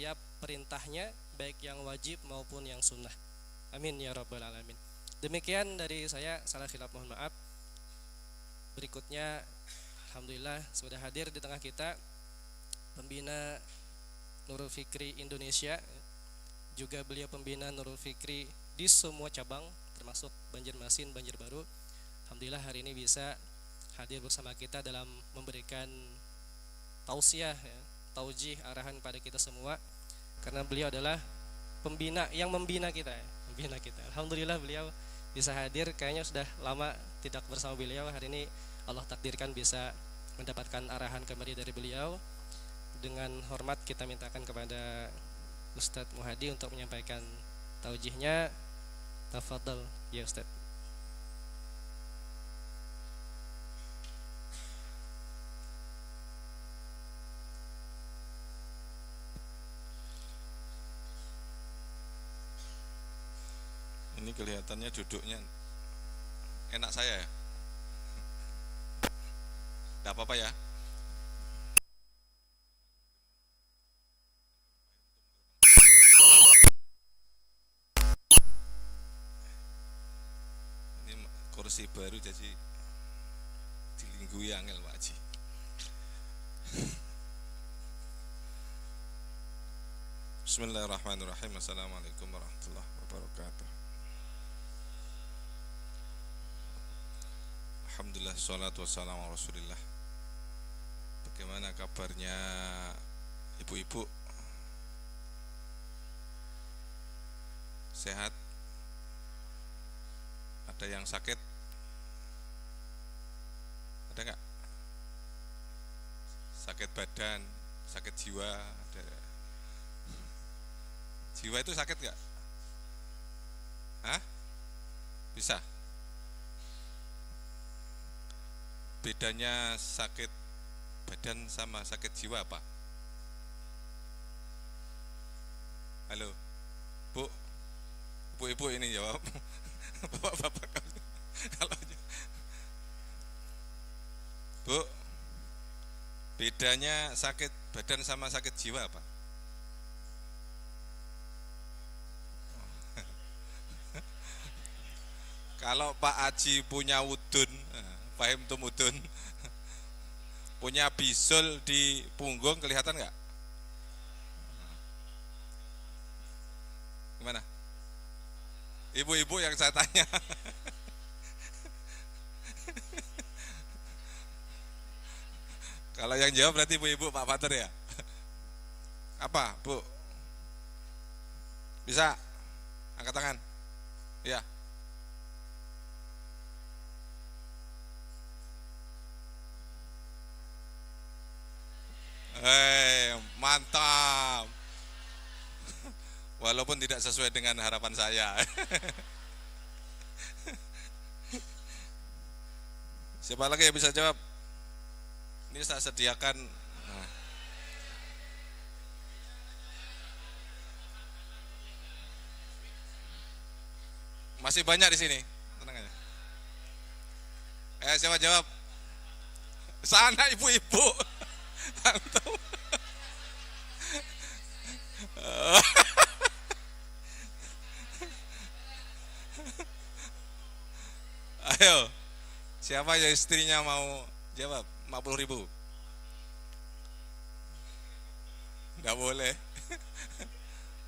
setiap perintahnya, baik yang wajib maupun yang sunnah. Amin ya rabbal alamin. Demikian dari saya, salah khilaf mohon maaf. Berikutnya, alhamdulillah sudah hadir di tengah kita pembina Nurul Fikri Indonesia, juga beliau pembina Nurul Fikri di semua cabang termasuk Banjarmasin, Banjarbaru. Alhamdulillah hari ini bisa hadir bersama kita dalam memberikan tausiah ya, taujih arahan pada kita semua, karena beliau adalah pembina yang membina kita ya, membina kita. Alhamdulillah beliau bisa hadir, kayaknya sudah lama tidak bersama beliau. Hari ini Allah takdirkan bisa mendapatkan arahan kembali dari beliau. Dengan hormat kita mintakan kepada Ustadz Muhadi untuk menyampaikan taujihnya. Tafadhal ya Ustadz. Ini kelihatannya duduknya enak saya ya. Gak apa-apa ya. Ini kursi baru jadi dilingguhi angel Pak Haji. Bismillahirrahmanirrahim. Assalamualaikum warahmatullahi wabarakatuh. Alhamdulillah, salatu wassalamu ala rasulillah. Bagaimana kabarnya ibu-ibu? Sehat? Ada yang sakit? Ada nggak? Sakit badan, sakit jiwa, ada. Jiwa itu sakit nggak? Hah? Bisa? Bedanya sakit badan sama sakit jiwa apa? Halo, Bu, ibu-ibu ini jawab. Bapak-bapak kalau Bu, bedanya sakit badan sama sakit jiwa apa? Kalau Pak Haji punya udun, paham tuh udun, punya bisul di punggung kelihatan nggak? Gimana? Ibu-ibu yang saya tanya. Kalau yang jawab berarti ibu-ibu Pak Fatur ya? Apa, Bu? Bisa? Angkat tangan. Ya. Mantap. Walaupun tidak sesuai dengan harapan saya. Siapa lagi yang bisa jawab? Ini saya sediakan. Nah. Masih banyak di sini. Tenang aja. Siapa jawab? Sana ibu-ibu. Antum. Ayo, siapa yang istrinya mau jawab? 50.000. Nggak boleh.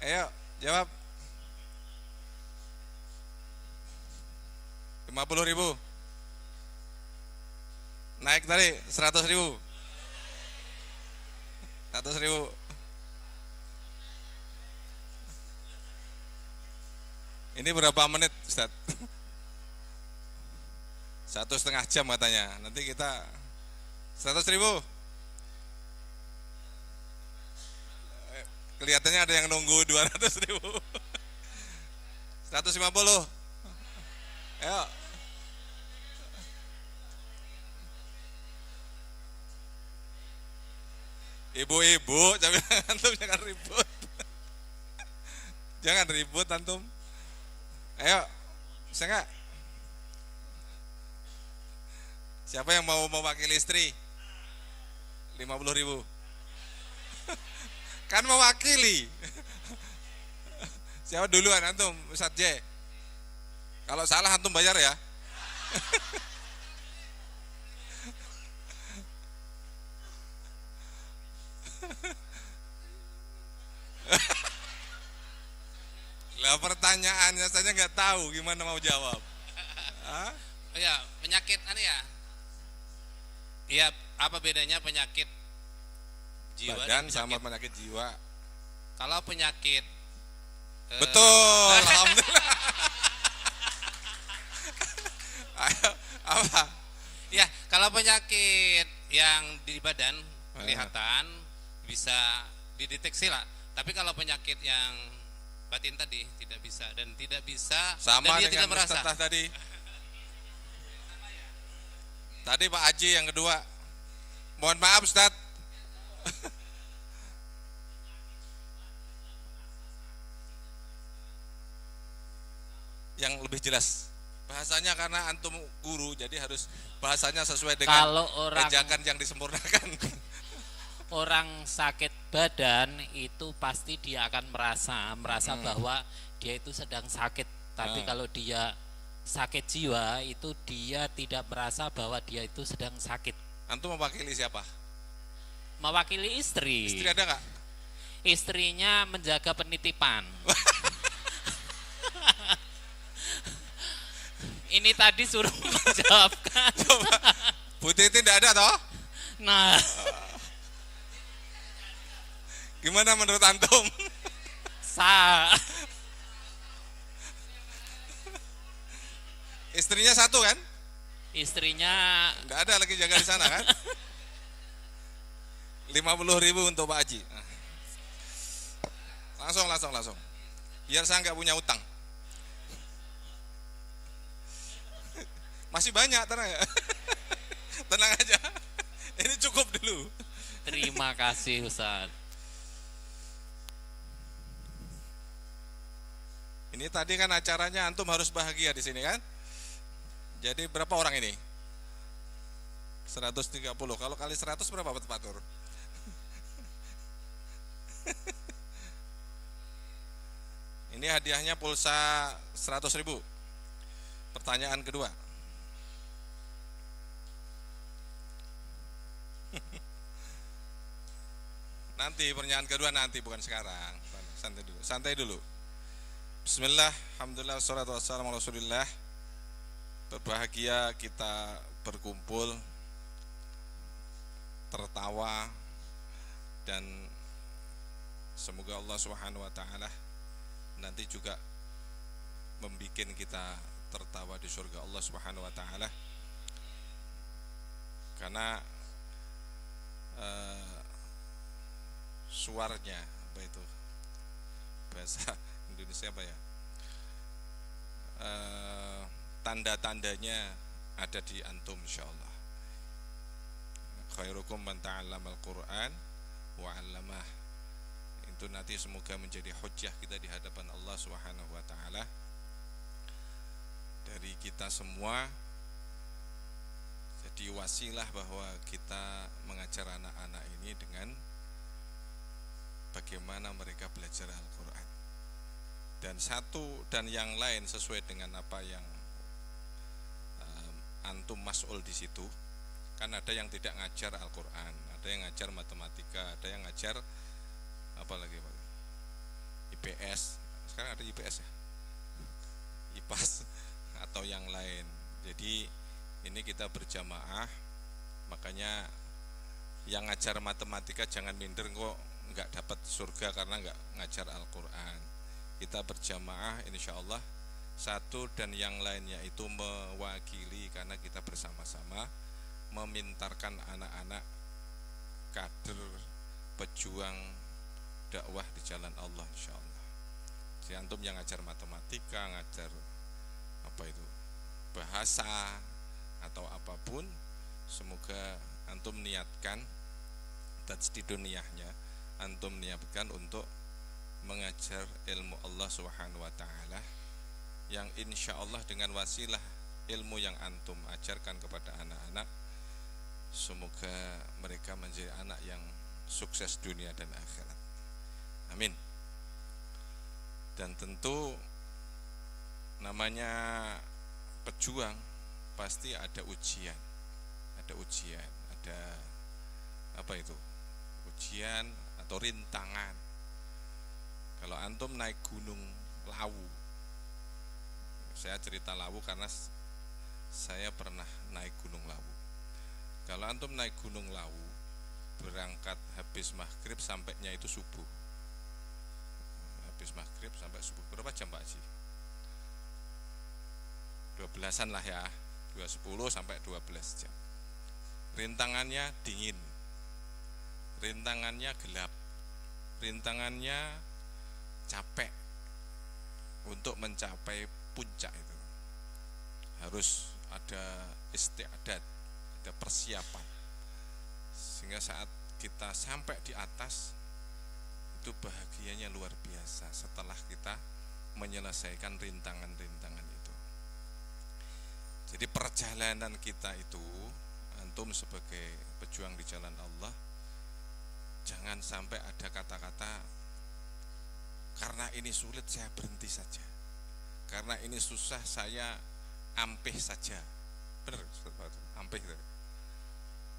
Ayo, jawab. 50.000. Naik tadi 100.000. 100.000. Ini berapa menit, Ustaz? 1,5 jam katanya. Nanti kita 100.000. Kelihatannya ada yang nunggu 200.000. 150. Ayo. Ibu-ibu, antum jangan ribut. Jangan ribut antum. Ayo, bisa nggak? Siapa yang mau mewakili istri? 50.000. Kan mewakili. Siapa duluan antum, Ustaz J? Kalau salah antum bayar ya. Lah pertanyaannya saja nggak tahu gimana mau jawab. Hah? Ya, penyakit ya. Iya, apa bedanya penyakit jiwa Badan dan sama penyakit? penyakit jiwa. Kalau penyakit Betul, alhamdulillah. Ayo, apa? ya, kalau penyakit yang di badan kelihatan bisa dideteksi lah. Tapi kalau penyakit yang batin tadi tidak bisa dan tidak bisa Sama dan dia dengan tidak merasa. Ustaz tadi. Tadi Pak Haji yang kedua. Mohon maaf Ustaz. Yang lebih jelas. Bahasanya karena antum guru jadi harus bahasanya sesuai dengan Kalau orang ejakan yang disempurnakan. orang sakit badan itu pasti dia akan merasa bahwa dia itu sedang sakit. Tapi kalau dia sakit jiwa itu dia tidak merasa bahwa dia itu sedang sakit. Antum mewakili siapa? Mewakili istri. Istri ada nggak? Istrinya menjaga penitipan. Ini tadi suruh menjawabkan. Coba. Bu Titi tidak ada toh? Nah, Gimana menurut antum? Istrinya satu kan? Istrinya Nggak ada lagi jaga di sana kan? 50.000 untuk Pak Haji. Nah. Langsung. Biar saya nggak punya utang. Masih banyak, tenang ya. Tenang aja. Ini cukup dulu. terima kasih Ustaz. Ini tadi kan acaranya antum harus bahagia di sini kan? Jadi berapa orang ini? 130. Kalau kali 100 berapa Pak Tur? Ini hadiahnya pulsa 100.000. Pertanyaan kedua. Nanti pertanyaan kedua nanti, bukan sekarang. Santai dulu. Bismillah, alhamdulillah, wassalatu wassalamu ala Rasulillah. Berbahagia kita berkumpul, tertawa, dan semoga Allah Subhanahu wa taala nanti juga membikin kita tertawa di surga Allah Subhanahu wa taala. Karena suaranya apa itu? Bahasa Indonesia apa ya? Tanda-tandanya ada di antum insyaallah. Khairukum man ta'allamal Qur'an wa 'allamah. Itu nanti semoga menjadi hujjah kita di hadapan Allah Subhanahu wa taala. Dari kita semua jadi wasilah bahwa kita mengajar anak-anak ini dengan bagaimana mereka belajar Al-Qur'an. Dan satu dan yang lain sesuai dengan apa yang antum mas'ul di situ. Kan ada yang tidak ngajar Al-Qur'an, ada yang ngajar matematika, ada yang ngajar apa lagi Pak? IPS. Sekarang ada IPS ya? IPAS atau yang lain. Jadi ini kita berjamaah. Makanya yang ngajar matematika jangan minder kok nggak dapat surga karena nggak ngajar Al-Qur'an. Kita berjamaah insyaallah. Satu dan yang lainnya itu mewakili karena kita bersama-sama memintarkan anak-anak kader pejuang dakwah di jalan Allah insyaallah. Si antum yang ngajar matematika, ngajar apa itu bahasa atau apapun, semoga antum niatkan tajdiduniyahnya, antum niatkan untuk mengajar ilmu Allah Subhanahu wa taala yang insyaallah dengan wasilah ilmu yang antum ajarkan kepada anak-anak, semoga mereka menjadi anak yang sukses dunia dan akhirat. Amin. Dan tentu namanya pejuang pasti ada ujian, ada apa itu? Ujian atau rintangan. Kalau antum naik gunung Lawu, saya cerita Lawu karena saya pernah naik gunung Lawu. Kalau antum naik gunung Lawu, berangkat habis maghrib sampainya itu subuh. Habis maghrib sampai subuh, berapa jam Pak Haji? 12-an lah ya, 2:10 sampai 12 jam. Rintangannya dingin, rintangannya gelap, rintangannya capek. Untuk mencapai puncak itu harus ada istiadat, ada persiapan, sehingga saat kita sampai di atas itu bahagianya luar biasa setelah kita menyelesaikan rintangan-rintangan itu. Jadi perjalanan kita itu, antum sebagai pejuang di jalan Allah, jangan sampai ada kata-kata karena ini sulit saya berhenti saja, karena ini susah saya ampih saja. Benar, ampih.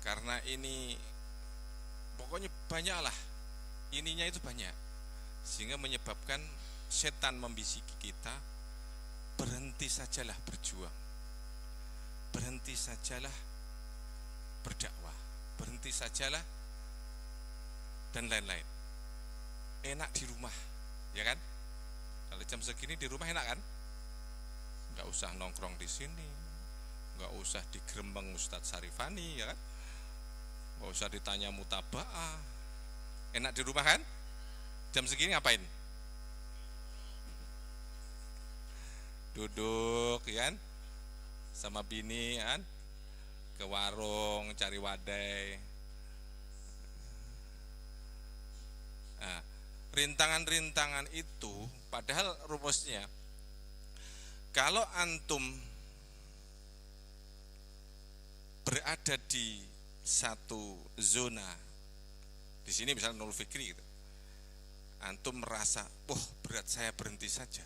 Karena ini pokoknya banyaklah, ininya itu banyak, sehingga menyebabkan setan membisiki kita, berhenti sajalah berjuang, berhenti sajalah berdakwah, berhenti sajalah dan lain-lain. Enak di rumah, ya kan? Kalau jam segini di rumah enak kan? Nggak usah nongkrong di sini, nggak usah digerembeng Ustadz Sarifani, ya kan? Nggak usah ditanya mutaba'ah. Enak di rumah kan? Jam segini ngapain? Duduk, ya kan? Sama bini, kan? Ke warung cari wadai. Nah, rintangan-rintangan itu padahal rumusnya, kalau antum berada di satu zona, di sini misalnya Nurul Fikri gitu, antum merasa, berat saya berhenti saja.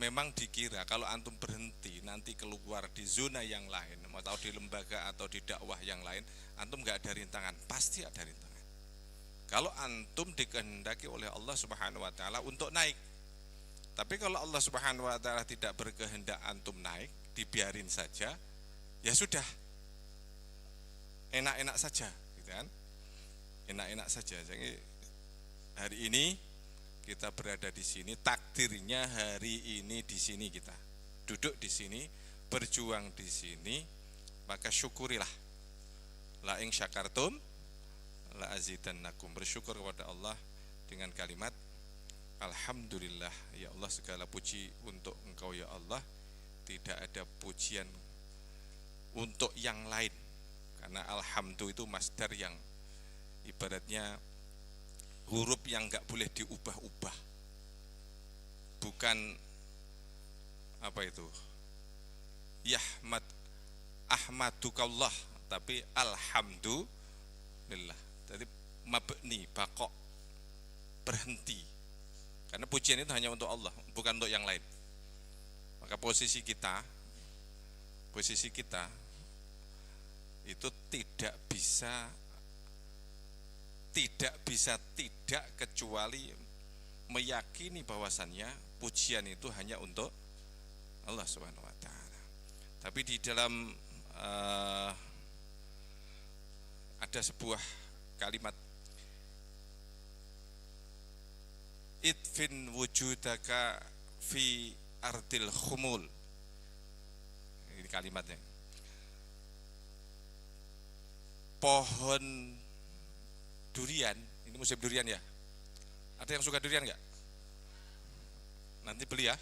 Memang dikira kalau antum berhenti nanti keluar di zona yang lain, atau di lembaga atau di dakwah yang lain, antum nggak ada rintangan. Pasti ada rintangan. Kalau antum dikehendaki oleh Allah Subhanahu wa taala untuk naik. Tapi kalau Allah Subhanahu wa taala tidak berkehendak antum naik, dibiarin saja, ya sudah. Enak-enak saja, gitu kan? Enak-enak saja. Jadi hari ini kita berada di sini, takdirnya hari ini di sini kita. Duduk di sini, berjuang di sini, maka syukurilah. La in syakartum la azidannakum. Bersyukur kepada Allah dengan kalimat alhamdulillah, ya Allah segala puji untuk Engkau ya Allah, tidak ada pujian untuk yang lain. Karena alhamdu itu masdar yang ibaratnya huruf yang enggak boleh diubah-ubah. Bukan apa itu? Yahmad ahmadukallah, tapi alhamdulillah. Jadi mabni, bakok, berhenti. Karena pujian itu hanya untuk Allah, bukan untuk yang lain. Maka posisi kita itu tidak bisa tidak kecuali meyakini bahwasannya pujian itu hanya untuk Allah Subhanahu wa taala. Tapi di dalam ada sebuah kalimat, idfin wujudaka fi ardil khumul. Ini kalimatnya. Pohon durian, ini musim durian ya. Ada yang suka durian enggak? Nanti beli ya.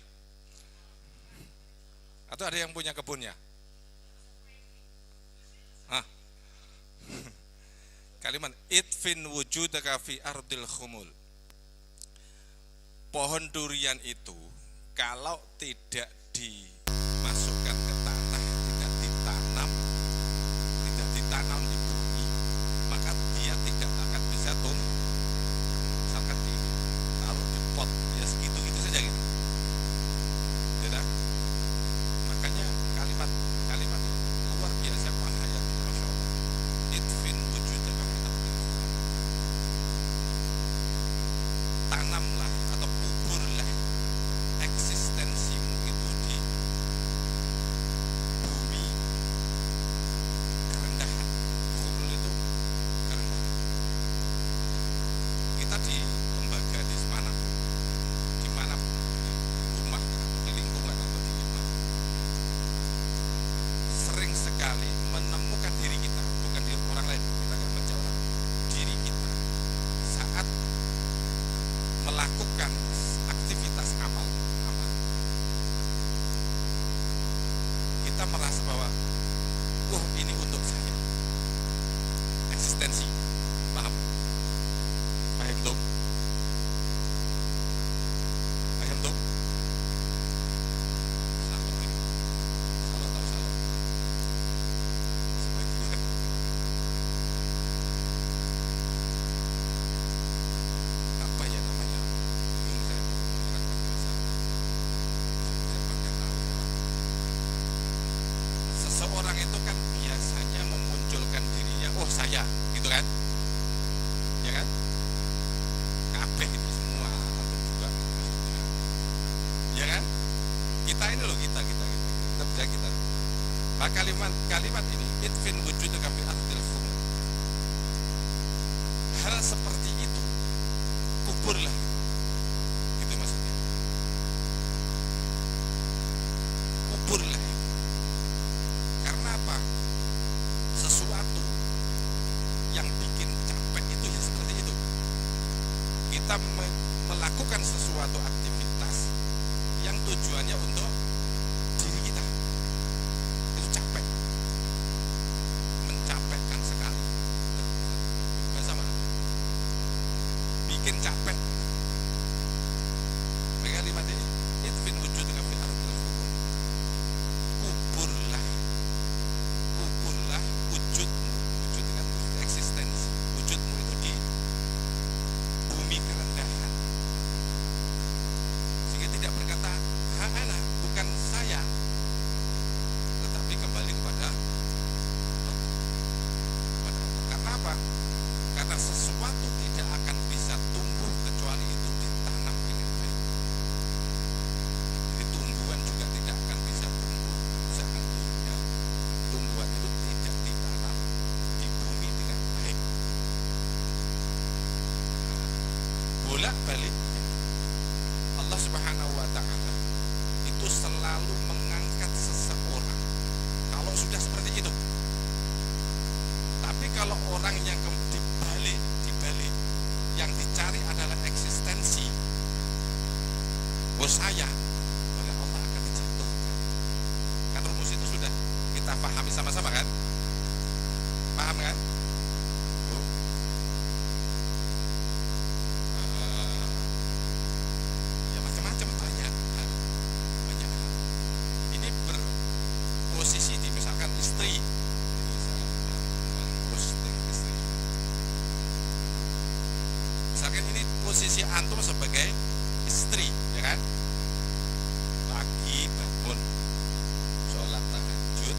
Atau ada yang punya kebunnya? Kalimat idfin wujudaka fi ardil khumul. Pohon durian itu kalau tidak dimasukkan ke tanah, tidak ditanam di bumi, maka dia tidak akan bisa tumbuh. Misalkan melakukan aktivitas amal, kita merasa bahwa ini untuk saya, eksistensi. Paham tuh? Apa ya namanya? Bingung saya menerangkan bahasa. Saya pakai tahu. Seseorang itu kan biasanya memunculkan dirinya, saya, gitu kan? Ya kan? Kabeh itu semua, atau juga maksudnya. Ya kan? Kita ini loh, kita bisa kita. Nah, kalimat ini idfin wujudaka fi ardil khumul. Hal seperti itu kuburlah, itu maksudnya. Kuburlah. Karena apa? Sesuatu yang bikin capek itu ya seperti itu. Kita melakukan sesuatu aktivitas yang tujuannya untuk diri kita, itu capek, mencapekkan sekali. Bahasa mana? Bikin capek. Maka kalimat ini idfin wujudaka fi ardil khumul. Kuburlah wujudmu, wujud dengan eksistensi, wujudmu itu di bumi kerendahan, sehingga tidak berkata ana, bukan saya, tetapi kembali kepada Allah. Karena apa? Karena sesuatu tidak akan bisa tumbuh kecuali itu ditanam dengan baik. Jadi tumbuhan juga tidak akan bisa tumbuh seandainya tumbuhan itu tidak ditanam di bumi dengan baik. Bolak-baliknya Allah Subhanahu wa Ta'ala itu selalu mengangkat seseorang kalau sudah seperti itu. Tapi kalau orang yang dibalik yang dicari adalah eksistensi, saya, maka Allah akan dijatuhkan. Kan rumus itu sudah kita pahami sama-sama kan? Paham kan? Ya macam-macam, banyak hal. Ini berposisi di misalkan istri. Ini saya posting istri. Misalkan ini posisi antum sebagai istri, ya kan? Pagi bangun, sholat tahajud,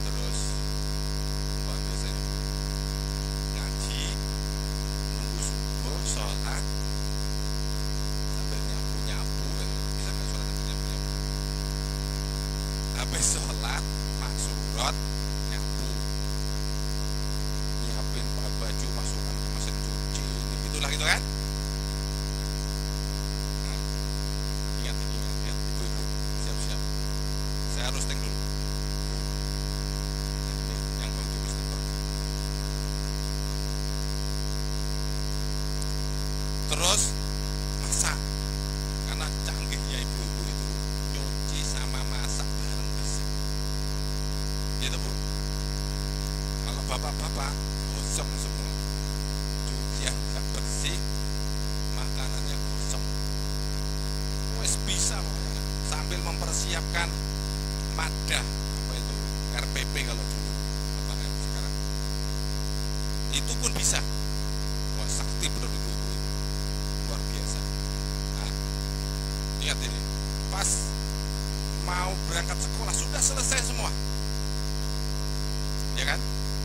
terus apa biasanya ngaji, nunggu subuh, sholat sambil nyapu, bisa nggak sholat sambil nyapu? Habis sholat, maksurot, nyapu, nyiapin baju, masukkan ke mesin cuci, itulah gitu kan? Ingat, ibu-ibu, siap-siap. Saya roasting dulu. Ini yang mau di roasting dulu. Terus masak, karena canggihnya ibu-ibu itu nyuci sama masak bareng bisa. Gitu Bu. Kalau bapak-bapak kosong semua, cucian nggak bersih, makanannya kosong. Wes bisa pokoknya. Sambil mempersiapkan madah, apa itu RPP kalau dulu, apa kan sekarang, itu pun bisa. Wah, sakti benar ibu itu, luar biasa. Nah, ingat ini, pas mau berangkat sekolah sudah selesai semua, ya kan?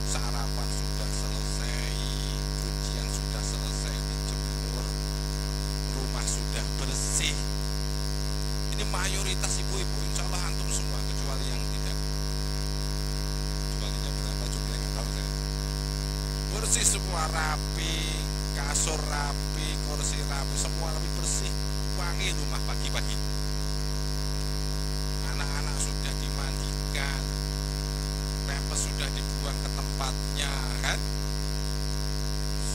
Sarapan sudah selesai, cucian sudah selesai dijemur, rumah sudah bersih. Ini mayoritas ibu-ibu, insya Allah antum semua, kecuali yang tidak. Kecualinya berapa juga nggak tahu saya. Bersih semua, rapi, kasur rapi, kursi rapi, semua lebih bersih, wangi rumah pagi-pagi. Anak-anak sudah dimandikan, pampers sudah dibuang ke tempatnya, kan?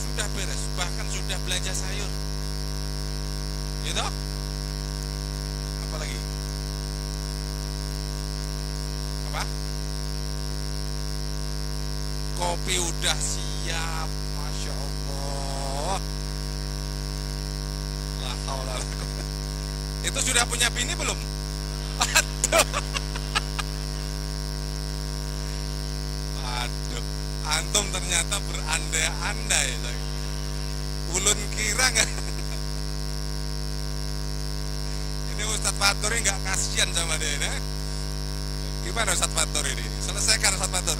Sudah beres, bahkan sudah belanja sayur. Gitu? Apa lagi? Apa? Kopi udah siap, Masya Allah. La haula wala quwwata. Itu sudah punya bini belum? Aduh. Aduh, antum ternyata berandai-andai. Ulun kira nggak? Ini Ustadz Fatur ini nggak kasihan sama dia, nah? Gimana Ustadz Fatur ini? Selesaikan Ustadz Fatur.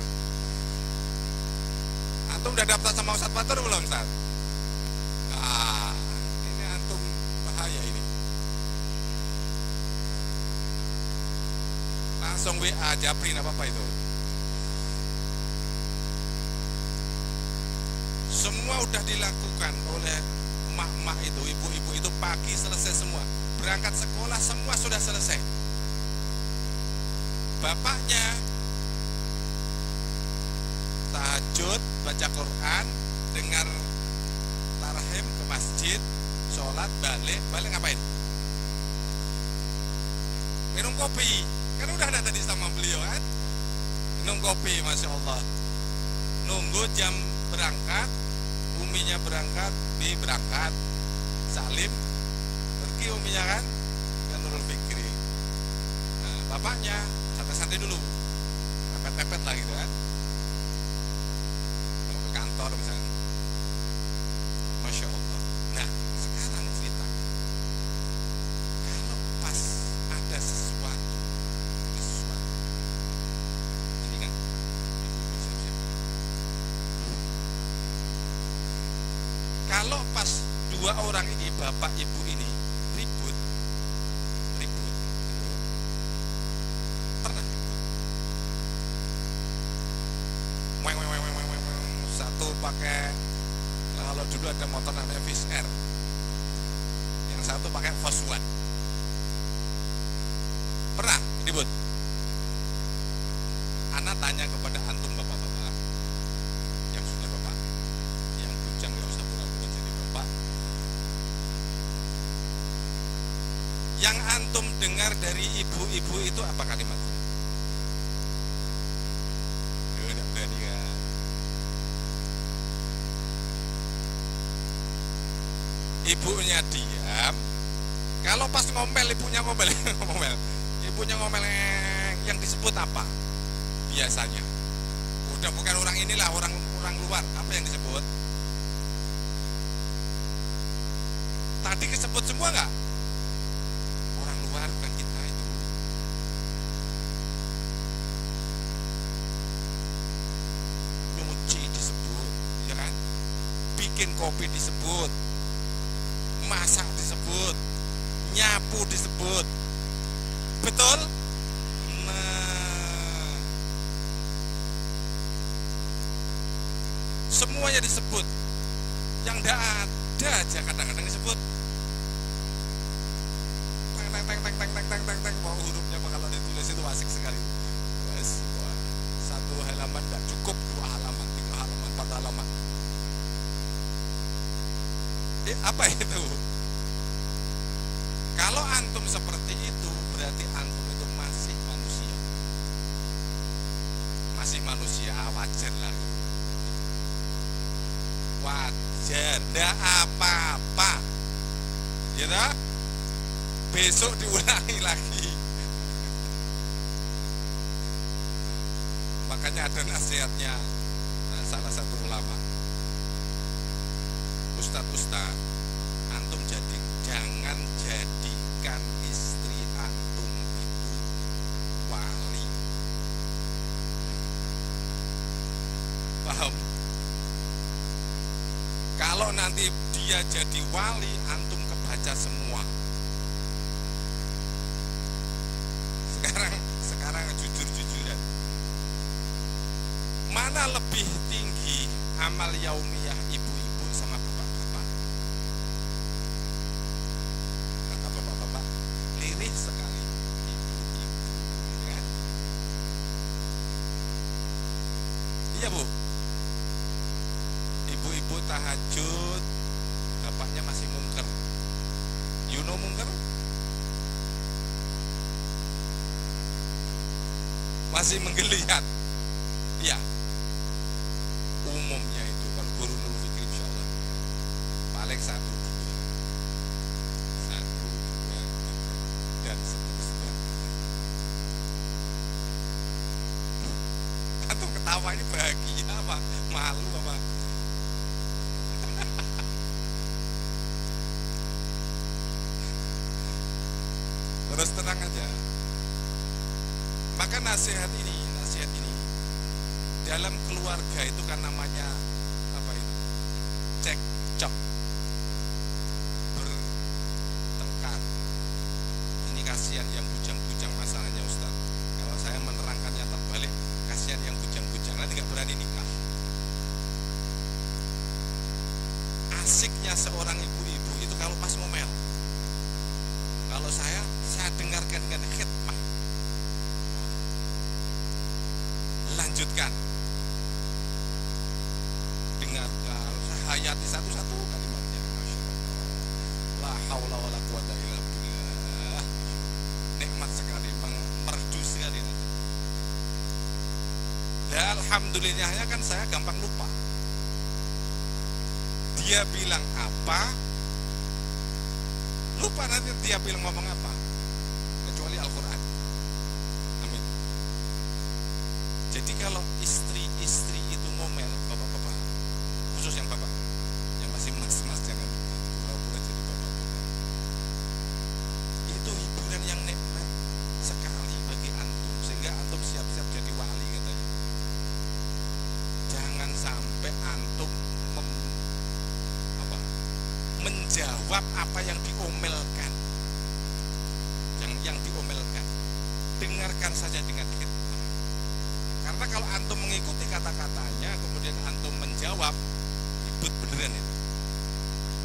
Antum udah daftar sama Ustadz Fatur belum, Ustadz? Ah, ini antum bahaya ini. Langsung WA Japri, apa itu? Semua udah dilakukan oleh emak-emak itu, ibu-ibu itu, pagi selesai semua. Berangkat sekolah semua sudah selesai. Bapaknya tahajud, baca Quran, dengar tarhim ke masjid, sholat, balik ngapain? Minum kopi. Kan udah ada tadi sama beliau kan? Minum kopi, Masya Allah. Nunggu jam berangkat, uminya berangkat, Bi berangkat, Salim pergi uminya kan ke Nurul Fikri. Nah, bapaknya santai-santai dulu, pepet-pepet lah gitu kan, mau ke kantor misalnya. Masya Allah. Nah, sekarang cerita, kalau pas ada sesuatu ini kan, siap-siap. Kalau pas dua orang ini, bapak ibu ini ribut, pernah ribut. Satu pakai, kalau dulu ada motor namanya Fish Air, yang satu pakai Foswan. Pernah ribut? Ana tanya kepada antum bapak-bapak yang sudah bapak, yang bujang nggak usah pura-pura jadi bapak. Yang antum dengar dari ibu-ibu itu apa kalimatnya? Tidak berani kan? Ibunya diam. Kalau pas ngomel, ibunya ngomel, ibunya ngomel, yang disebut apa? Biasanya, udah bukan orang inilah, orang luar. Apa yang disebut? Tadi disebut semua nggak? Orang luar, bukan kita itu. Nyuci disebut, ya kan? Bikin kopi disebut, masak disebut, nyapu disebut. Betul? Nah, semuanya disebut. Yang tidak ada aja kadang-kadang disebut. Teng. Mau hurufnya kalau ditulis itu asik sekali. Satu halaman tidak cukup, 2 halaman, 3 halaman, 4 halaman. Apa itu? Kalau antum seperti itu, berarti antum itu masih manusia. Masih manusia, wajar lah. Wajar, tidak apa-apa. Ya tak? Besok diulangi lagi. Makanya ada nasihatnya salah satu ulama. Ustadz, antum jangan jadikan istri antum itu wali. Paham? Kalau nanti dia jadi wali, antum kebaca semua. Sekarang jujur-jujuran, mana lebih tinggi amal yaumiyah ibu-ibu sama bapak-bapak? Kata bapak-bapak, lirih sekali ibu-ibu, ya? Iya bu, ibu-ibu tahajud, bapaknya masih mungker. You know Kalau mungkar masih menggeliat. Ya, umumnya itu kalau guru Nurul Fikri insya Allah paling satu dua dan seterusnya. Antum ketawa ini bahagia apa malu apa? Terus tenang aja. Maka nasihat ini dalam keluarga itu kan namanya apa itu? Cekcok, bertengkar. Ini kasihan yang bujang-bujang masalahnya Ustaz. Kalau saya menerangkannya terbalik, kasihan yang bujang-bujang nanti nggak berani nikah. Asiknya seorang ibu-ibu itu kalau pas ngomel. Kalau saya dengarkan dengan khidmah. Lanjutkan. Dengarkan, hayati satu-satu kalimatnya. Masya Allah. La haula wala quwata illa billah. Nikmat sekali, merdu sekali. Dan alhamdulillahnya kan saya gampang lupa. Dia bilang apa, lupa nanti dia bilang ngomong apa, kecuali Al-Quran. Amin. Jadi kalau istri-istri itu ngomel, bapak-bapak, khusus yang bapak, yang masih mas-mas jangan pura-pura jadi bapak-bapak. Itu hiburan yang nikmat sekali bagi antum, sehingga antum siap-siap jadi wali katanya. Jangan sampai antum menjawab apa yang diomelkan, yang diomelkan. Dengarkan saja dengan khidmat. Karena kalau antum mengikuti kata-katanya, kemudian antum menjawab, ribut beneran itu,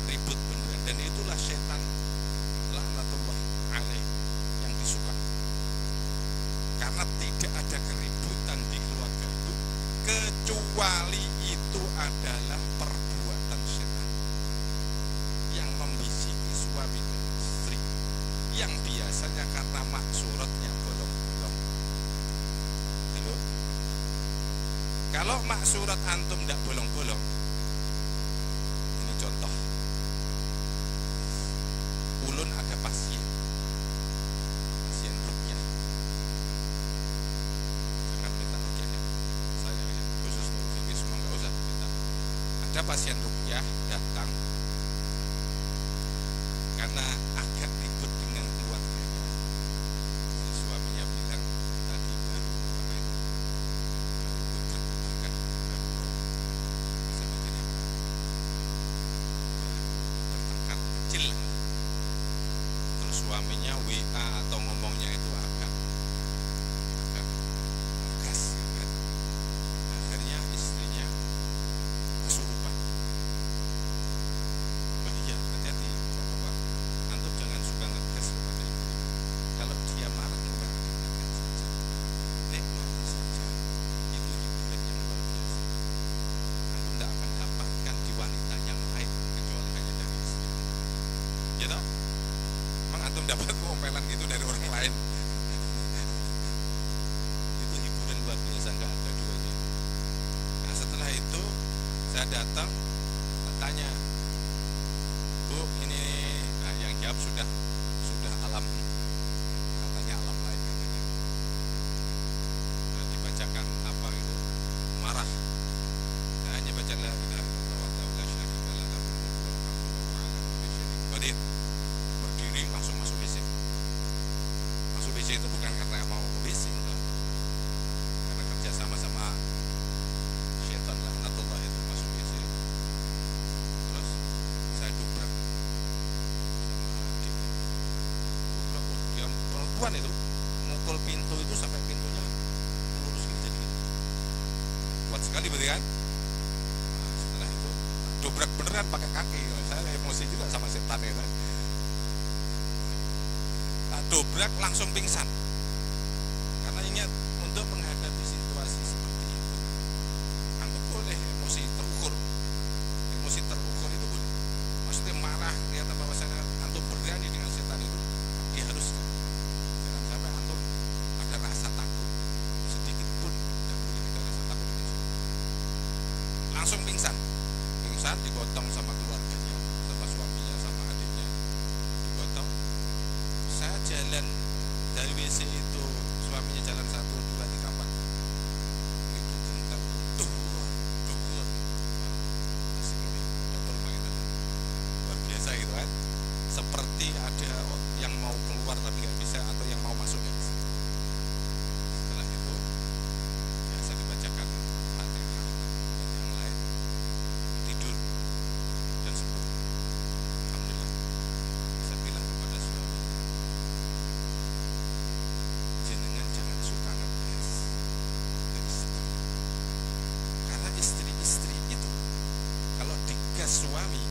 ribut beneran. Dan itulah setan laknatullah alaih yang disuka. Karena tidak ada keributan di keluarga itu kecuali itu adalah perbuatan setan yang membisiki suami dan istri, yang biasanya karena maksuratnya bolong-bolong. Halo? Kalau maksurat antum tidak bolong-bolong, ini contoh. Ulun ada pasien rukyah. Jangan minta rukyah ya, saya ya, khusus Nurul Fikri semua nggak usah minta. Ada pasien rukyah datang karena agak ribut dengan keluarganya. Suaminya bilang tadi baru apa itu, bahkan sama jadi bertengkar kecil. Terus suaminya WA atau ngomongnya itu agak gas, kan? Akhirnya istrinya kesurupan. Iya, hati-hati. Antum jangan suka ngegas kepada ibu. Kalau dia marah, nikmati saja. Nikmati saja. Itu hiburan yang luar biasa. Antum tidak akan dapatkan di wanita yang lain kecuali hanya dari istri. Ya toh? Emang antum dapat ngomelan gitu dari orang lain? Itu hiburan luar biasa, nggak ada duanya. Nah setelah itu saya datang, tanya, Bu, ini yang jawab sudah alam, katanya alam lain katanya. Dibacakan apa itu, marah. Saya hanya baca la ilaha illallah wa la syarika lahu lahul mulku wa lahul hamdu wa berdiri langsung masuk WC. Masuk WC itu bukan karena mau ke WC, enggak. Karena kerja sama syaitan laknatullah itu masuk WC. Terus saya dobrak. Dia perempuan itu mukul pintu itu sampai pintunya lurus gini jadi kuat sekali berarti kan. Nah, setelah itu dobrak beneran pakai kaki. Saya emosi juga sama setan itu. Nah, dobrak langsung pingsan. Karena ingat, untuk menghadapi situasi seperti itu antum boleh emosi terukur. Emosi terukur itu boleh. Maksudnya marah, lihat bahwa saya antum berani dengan setan. langsung pingsan digotong sama keluarganya, sama suaminya, sama adiknya, digotong. Saya jalan dari WC itu, suaminya jalan 1, 2, 3, 4, itu tentang duh, asik ini, ada permainan luar biasa gitu kan, seperti ada yang mau keluar tapi nggak bisa, atau yang mau masuk nggak bisa. Setelah itu biasa dibacakan Fatihah dan yang lain, tidur dan sembuh. Alhamdulillah. Saya bilang kepada suami, jenengan jangan suka ngegas ke istri, karena istri-istri itu kalau digas suami,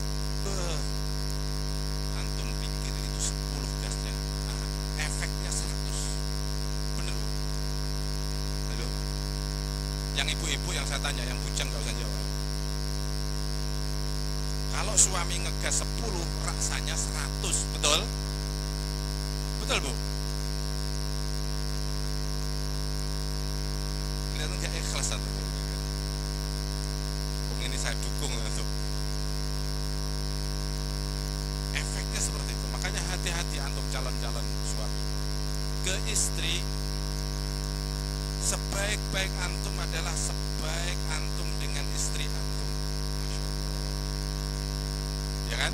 antum pikir itu 10 gasnya, efeknya 100. Bener Bu? Halo? Yang ibu-ibu yang saya tanya, yang bujang gak usah jawab. Kalau suami ngegas 10, rasanya 100. Betul? Betul Bu? Kelihatan gak ikhlas atau ini saya dukung tuh. Efeknya seperti itu. Makanya hati-hati antum calon-calon suami ke istri. Sebaik-baik antum adalah sebaik antum dengan istri antum. Masya Allah. Ya kan?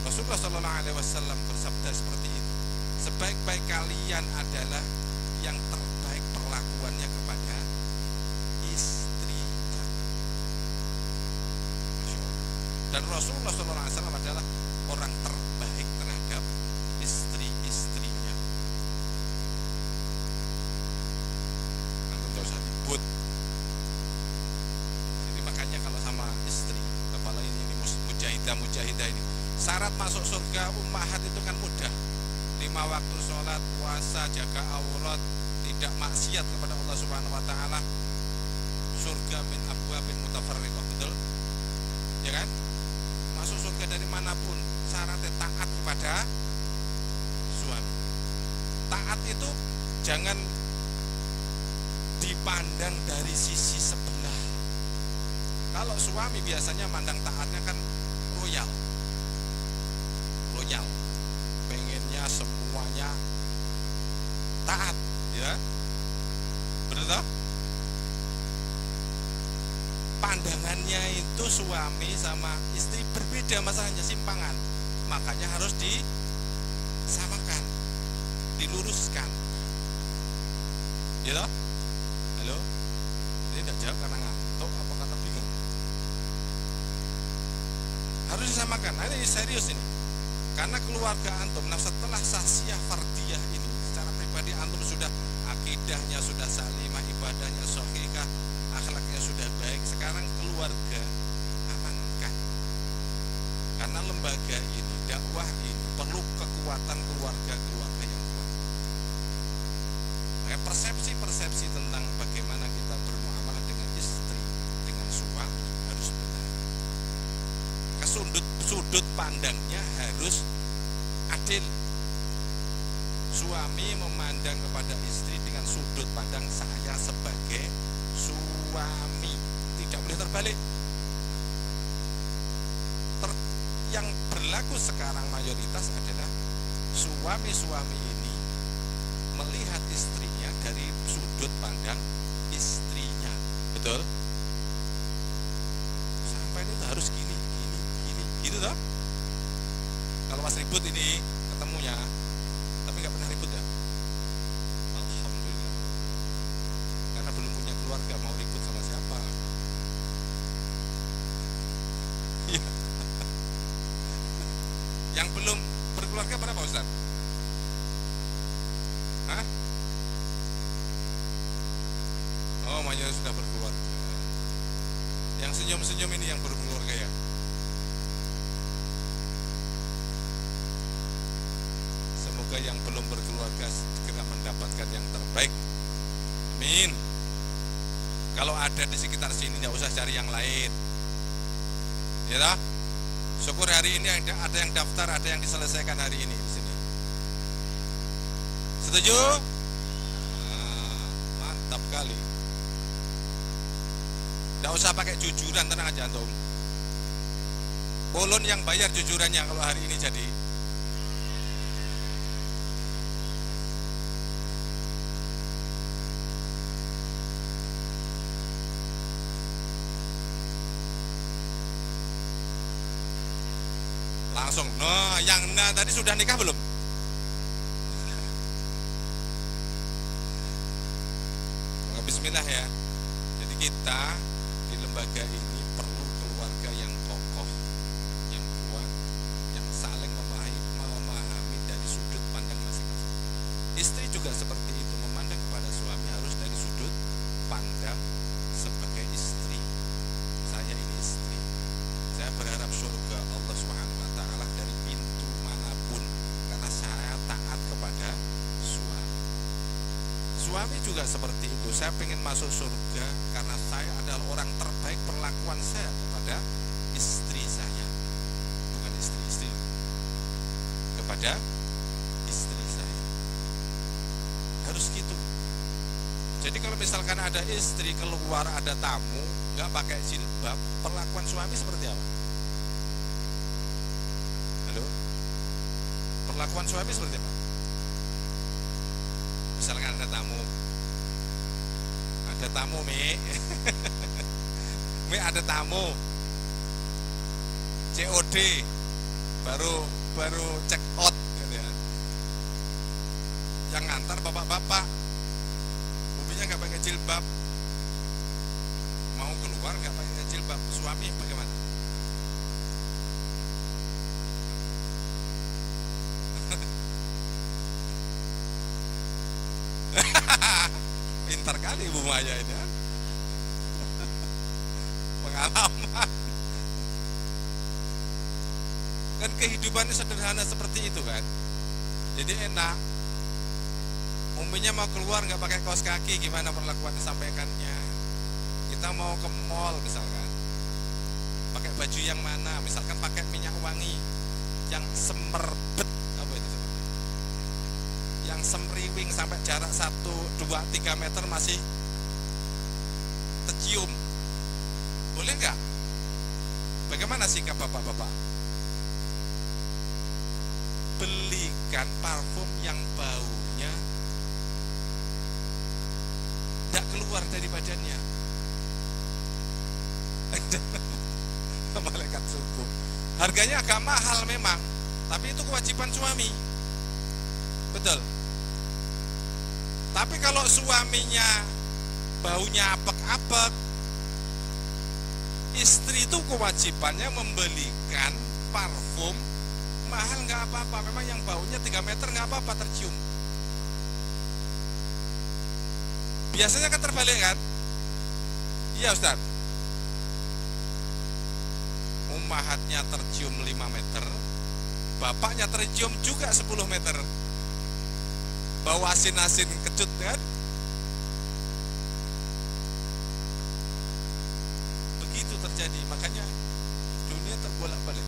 Rasulullah SAW bersabda seperti itu. Sebaik-baik kalian adalah yang terbaik perlakuannya kepada istrinya. Masya Allah. Dan Rasulullah SAW adalah orang terbaik terhadap istri-istrinya. Antum gak usah ribut. Jadi makanya kalau sama istri, kepala ini mujahidah ini, syarat masuk surga ummahat itu kan mudah. 5 waktu sholat, puasa, jaga aurat, tidak maksiat kepada Allah Subhanahu Wa Taala. Surga min abwabin mutafarriqah, betul? Ya kan? Masuk surga dari manapun, syaratnya taat kepada suami. Taat itu jangan dipandang dari sisi sebelah. Kalau suami biasanya mandang taatnya kan royal, pengennya semuanya taat, ya, benar tak? Pandangannya itu suami sama istri berbeda, masalahnya simpangan. Makanya harus disamakan, diluruskan. Ya toh? Halo? Ini tidak jawab karena ngantuk apa karena bingung? Harus disamakan. Nah, ini serius ini. Karena keluarga antum, nah setelah sasiyah fardiyah ini, secara pribadi antum sudah akidahnya sudah salimah, ibadahnya sahihah, akhlaknya sudah baik. Sekarang keluarga amankan. Karena lembaga ini, dakwah ini perlu kekuatan keluarga-keluarga yang kuat. Maka persepsi-persepsi tentang bagaimana kita bermuamalah dengan istri, dengan suami harus benar. Sudut pandangnya harus adil. Suami memandang kepada istri dengan sudut pandang saya sebagai suami, tidak boleh terbalik. Yang berlaku sekarang mayoritas adalah suami-suami ini melihat istrinya dari sudut pandang istrinya, betul? Sampai itu harus gini, gitu toh? Kalau pas ribut ini ketemunya, tapi nggak pernah ribut ya? Alhamdulillah. Karena belum punya keluarga, mau ribut sama siapa? Iya. Yang belum berkeluarga berapa Ustaz? Hah? Oh, mayoritas sudah berkeluarga. Yang senyum-senyum ini yang baru berkeluarga ya? Semoga yang belum berkeluarga segera mendapatkan yang terbaik. Amin. Kalau ada di sekitar sini nggak usah cari yang lain. Ya toh? Syukur hari ini ada yang daftar, ada yang diselesaikan hari ini di sini. Setuju? Mantap kali. Nggak usah pakai jujuran, tenang aja antum. Ulun yang bayar jujurannya kalau hari ini jadi. Langsung, nah yang tadi sudah nikah belum? Bismillah ya. Jadi kita di lembaga ini perlu keluarga yang kokoh, yang kuat, yang saling memahami dari sudut pandang masing-masing. Istri juga seperti itu, memandang kepada suami harus dari sudut pandang sebagai istri. Saya ini istri. Saya berharap surga Allah Subhanahu wa taala dari pintu manapun karena saya taat kepada suami. Suami juga seperti itu. Saya ingin masuk surga karena saya adalah orang terbaik perlakuan saya kepada istri saya, bukan istri-istri, kepada istri saya. Harus gitu. Jadi kalau misalkan ada istri keluar ada tamu nggak pakai jilbab, perlakuan suami seperti apa? Halo? Perlakuan suami seperti apa? Misalkan ada tamu Mi Mi ada tamu COD baru check out gitu ya. Yang ngantar bapak-bapak mobilnya nggak pakai jilbab, mau keluar nggak pakai jilbab, suami bagaimana? Pintar kali Ibu Maya ini ya. Pengalaman. Kan kehidupannya sederhana seperti itu kan. Jadi enak. Umumnya mau keluar nggak pakai kaos kaki, gimana perlakuan disampaikannya? Kita mau ke mall misalkan, pakai baju yang mana? Misalkan pakai minyak wangi yang semerbet, apa itu? Yang semriwing sampai jarak 1, 2, 3 meter masih tercium. Boleh nggak? Bagaimana sikap bapak-bapak? Belikan parfum yang baunya tidak keluar dari badannya. Malaikat suku. Harganya agak mahal memang, tapi itu kewajiban suami. Betul. Tapi kalau suaminya baunya apek-apek, istri itu kewajibannya membelikan parfum mahal, nggak apa-apa. Memang yang baunya 3 meter nggak apa-apa tercium. Biasanya kan terbalik kan? Iya Ustaz. Ummahatnya tercium 5 meter, bapaknya tercium juga 10 meter. Bau asin-asin kecut kan? Begitu terjadi, makanya dunia terbolak-balik.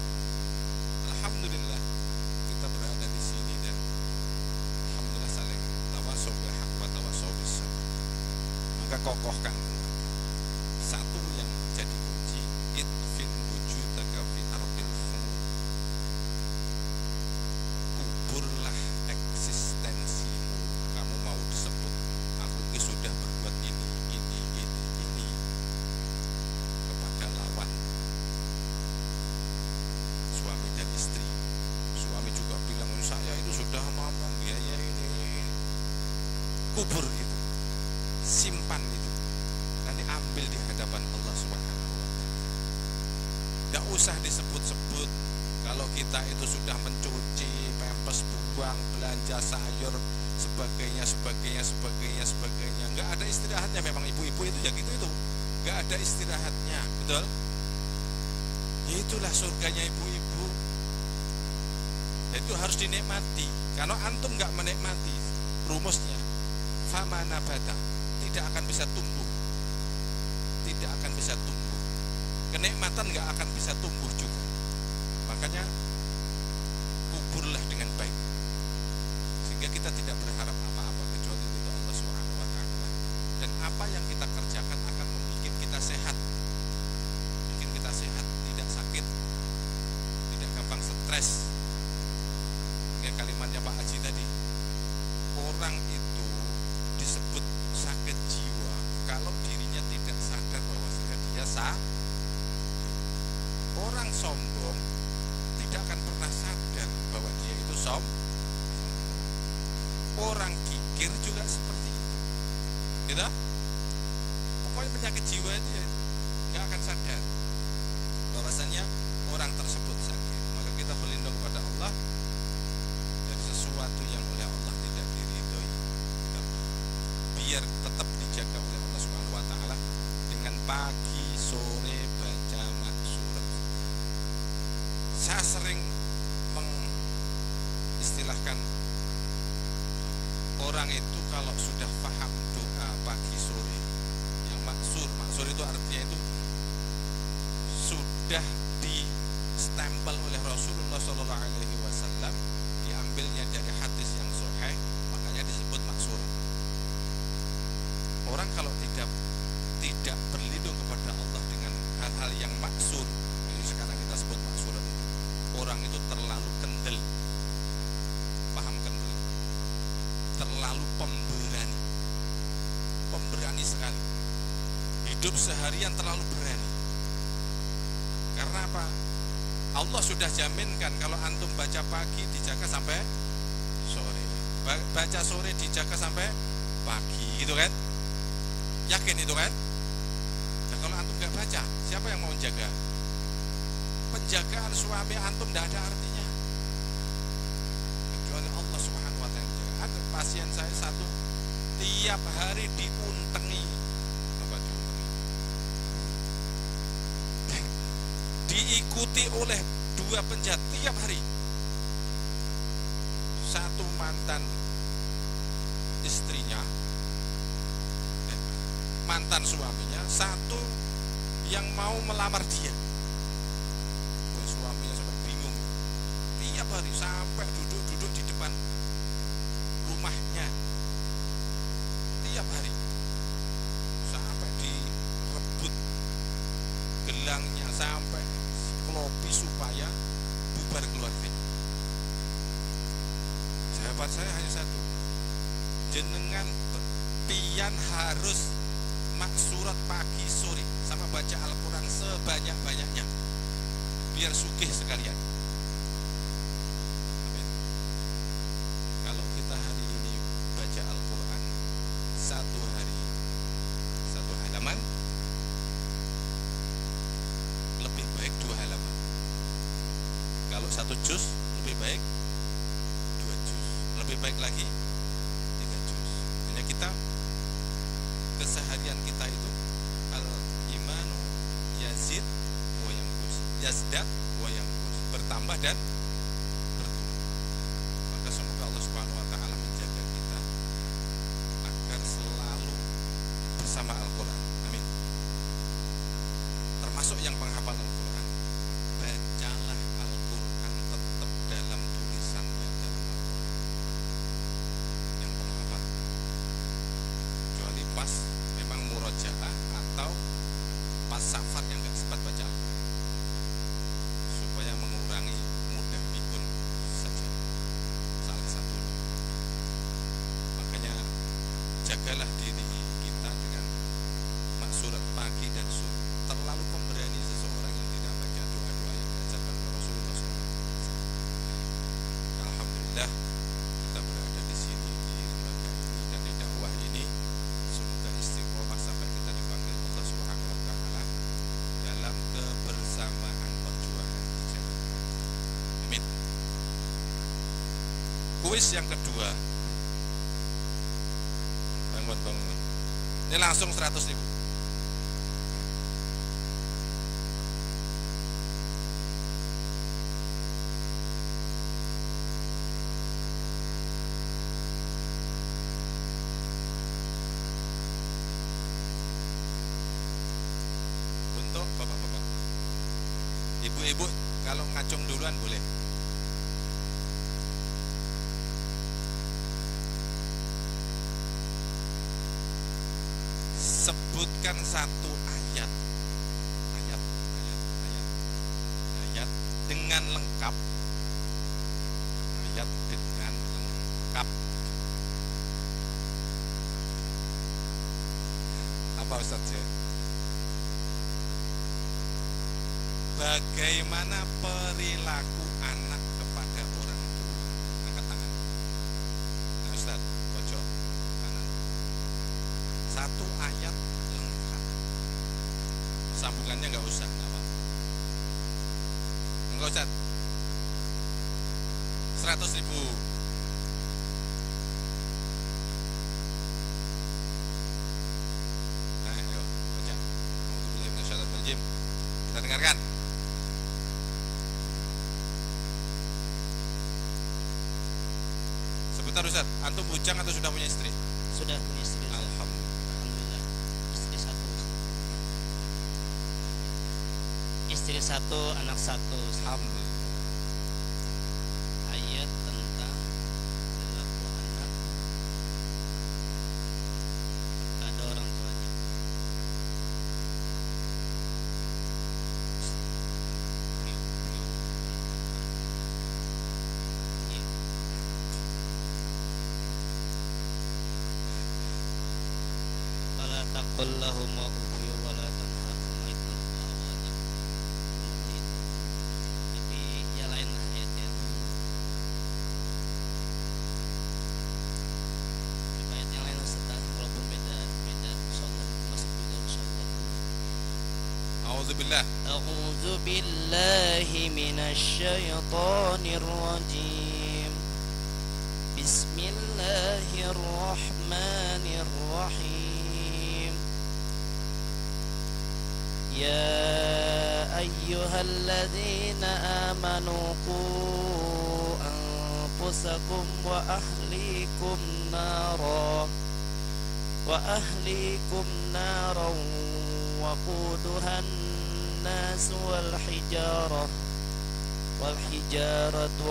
Alhamdulillah kita berada di sini dan alhamdulillah saling tawasau bil haq wa tawasau bis sabr. Maka kokohkan satu yang jadi kunci, itfin wujudaka fi ardil khumul. Kuburlah eksistensimu. Kamu mau disebut aku ini sudah berbuat ini kepada lawan suami dan istri. Suami juga bilang saya itu sudah mau membiayai ini. Kubur itu, simpan itu, nanti ambil di hadapan Allah Subhanahu wa taala. Gak usah disebut-sebut. Kalau kita itu sudah mencuci, pempes buang, belanja sayur, sebagainya, nggak ada istirahatnya. Memang ibu-ibu itu ya gitu itu, nggak ada istirahatnya, betul? Itulah surganya ibu-ibu. Itu harus dinikmati. Kalau antum nggak menikmati, rumusnya famana bata, tidak akan bisa tumbuh, tidak akan bisa tumbuh. Kenikmatan nggak akan bisa tumbuh juga. Makanya kuburlah dengan baik, sehingga kita tidak berharap apa-apa kecuali ridho Allah Subhanahu wa taala. Dan apa yang kita kerjakan akan membuat kita sehat, kalimatnya Pak Haji tadi, orang itu disebut sakit jiwa kalau dirinya tidak sadar bahwa dia sah. Orang sombong tidak akan pernah sadar bahwa dia itu Orang kikir juga seperti itu, gitu? Pokoknya penyakit jiwa itu ya, nggak akan sadar bahwasannya orang tersebut sakit. Maka kita berlindung kepada Allah dari sesuatu yang oleh Allah tidak diridhoi. Kita biar tetap dijaga oleh Allah Subhanahu wa taala dengan pagi sore baca maksurat. Saya sering mengistilahkan orang itu kalau sudah paham doa pagi sore yang maksur itu artinya itu sudah di stempel oleh Rasulullah SAW, diambilnya dari hadis yang sahih, makanya disebut maksur. Orang kalau tidak berlindung kepada Allah dengan hal-hal yang maksur, ini sekarang kita sebut maksurat, orang itu terlalu kendel, paham kendel, terlalu pemberani sekali, hidup seharian terlalu berani. Karena apa? Allah sudah jaminkan kalau antum baca pagi dijaga sampai sore, baca sore dijaga sampai pagi, gitu kan? Yakin itu kan? Nah, kalau antum nggak baca, siapa yang mau menjaga? Penjagaan suami antum tidak ada artinya kecuali Allah Subhanahu wa taala. Ada pasien saya satu tiap hari diuntengi, diikuti oleh 2 penjahat tiap hari. Satu mantan istrinya, mantan suaminya, satu yang mau melamar dia. Suaminya sampai bingung, tiap hari sampai duduk di depan rumahnya, tiap hari sampai direbut gelangnya, sampai kelopi supaya bubar keluarganya. Sahabat saya hanya satu, jenengan pian harus maksurat pagi sore sama baca Al-Quran sebanyak-banyaknya biar sugih sekalian. Amin. Kalau kita hari ini baca Al-Quran satu hari 1 halaman, lebih baik 2 halaman. Kalau 1 juz lebih baik 2 juz, lebih baik lagi 3 juz. Hanya kita keseharian kita itu al-imanu yazid wa yanqus, yazdat wa yanqus, bertambah dan berkurang. Maka semoga Allah Subhanahu wa taala menjaga kita agar selalu bersama Al-Qur'an. Amin. Termasuk yang penghafal Al-Qur'an, bacalah Al-Qur'an tetap dalam tulisannya, dalam Al-Qur'an. Yang penghafal kecuali pas memang murojaah atau pas safar yang nggak sempat baca supaya mengurangi mudah pikun saja, salah satu. Makanya jagalah diri kita dengan maksurat pagi dan sore. Terlalu pemberani seseorang yang tidak baca doa-doa yang diajarkan oleh Rasulullah SAW. Alhamdulillah kita berada di sini, di lembaga ini dan di dakwah ini. Semoga istiqomah sampai kita dipanggil Allah Subhanahu wa taala dalam kebersamaan perjuangan di jalan. Amin. Kuis yang kedua. Bangun. Ini langsung 100.000. Untuk bapak-bapak, ibu-ibu kalau ngacung duluan boleh. Sebutkan satu ayat dengan lengkap, ayat lengkap. Apa Ustaz C? Bagaimana perilaku anak kepada orang tua? Angkat tangan. Nah, Ustaz, pojok kanan. Satu ayat lengkap. Sambungannya nggak usah, nggak apa-apa. Enggak Ustaz. 100.000. Nah, ayo baca. A'udzubillahi minasyaitonir rajim. Kita dengarkan. Sebentar Ustaz, antum bujang atau sudah punya istri? Sudah punya istri. Alhamdulillah. Alhamdulillah. Istri satu. Istri satu, anak satu. Alhamdulillah. Ayat tentang perilaku anak kepada orang tuanya. Wala taqul lahuma uffin wa la tanharhuma itu awalnya. Tapi ya lain lah ayatnya. Ayat yang lain Ustaz, walaupun beda soal masuk juga soal. A'udzubillah. A'udzu billahi minasyaitonir rajim. Bismillahirrahmanirrahim. Ya ayyuhalladzina amanu qu anfusakum wa ahlikum naran waquduhan nas wal hijaratu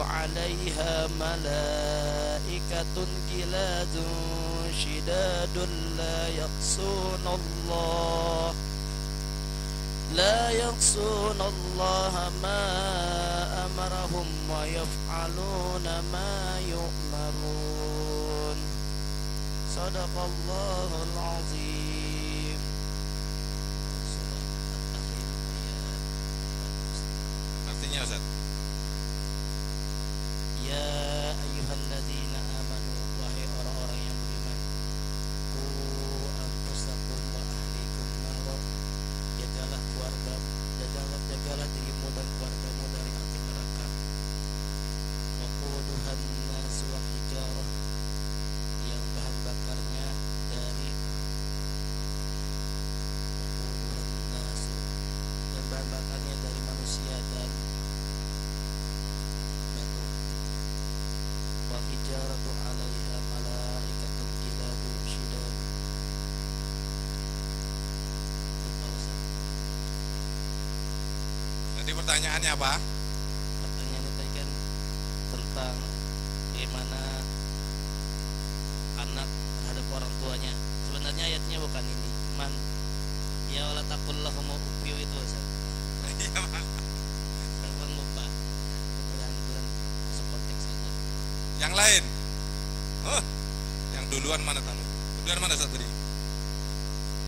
'alaiha malaikatun giladun shidadun la yaqsunallaha ma amarahum wa yaf'aluna ma yu'marun. Sadaqallahul azim. Artinya Ustaz. Ya ayyuhalladzina amanu, wahai orang-orang yang beriman, qu anfusakum wa ahlikum nara, jagalah dirimu dan keluargamu dari api neraka. Waquduhan nas wal hijarah, yang bahan bakarnya dari manusia dan batu. Wal hijaratu 'alaiha malaikatun giladun shidad. Jadi pertanyaannya apa? Pertanyaan tadi kan tentang bagaimana anak terhadap orang tuanya. Sebenarnya ayatnya bukan ini, cuman ya wala taqul lahum uffin itu Ustaz. Iya, Pak. Saya lupa. Mudah-mudahan masuk konteks saja. Yang lain. Oh, yang duluan mana tamu? Duluan mana Ustaz tadi?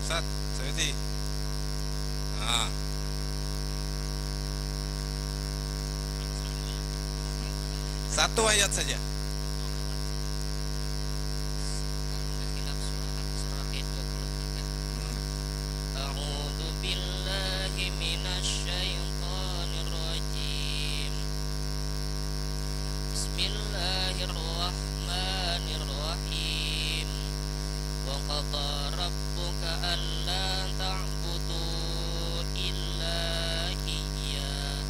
Ustaz, Sayuti. Nah. Satu ayat saja. A'udzu billahi minasyaitonir rajim. Bismillahirrahmanirrahim. Wa qada rabbuka alla ta'budu illa iyyah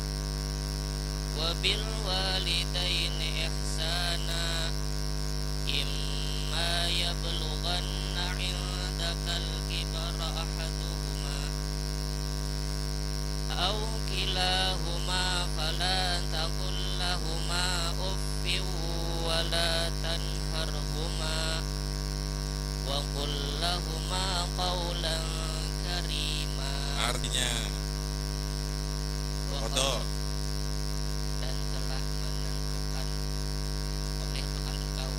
wa bil walidaini ihsana imma yablughanna 'indakal kibara ahaduhuma aw kilahuma fala taqul lahuma uffin wa la tanharhuma wa qul lahuma qawlan karima. Artinya Qada. Dan telah menentukan oleh Tuhan engkau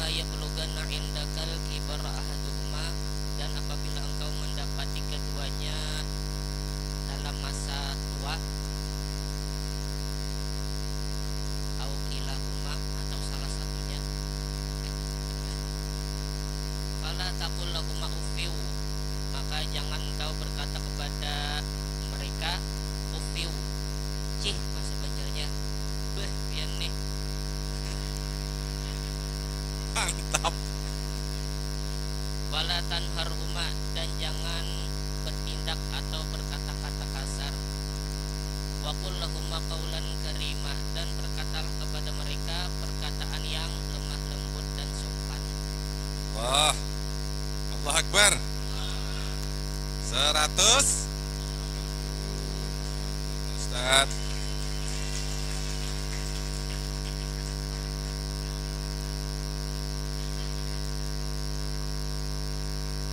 imma yablughanna indakal kibara ahaduhuma, dan apabila engkau mendapati keduanya dalam masa tua, au kilahuma, atau salah satunya, fala taqul lahuma uffiu, maka jangan engkau berkata kepada mereka uffiu. Cih bahasa Banjarnya. Beh, pian nih. Mantap. Wala tanharhuma, dan jangan bertindak atau berkata-kata kasar. Wa qul lahuma qaulan karima, dan berkatalah kepada mereka perkataan yang lemah lembut dan sopan. Wah, Allah Akbar. 100 Ustaz.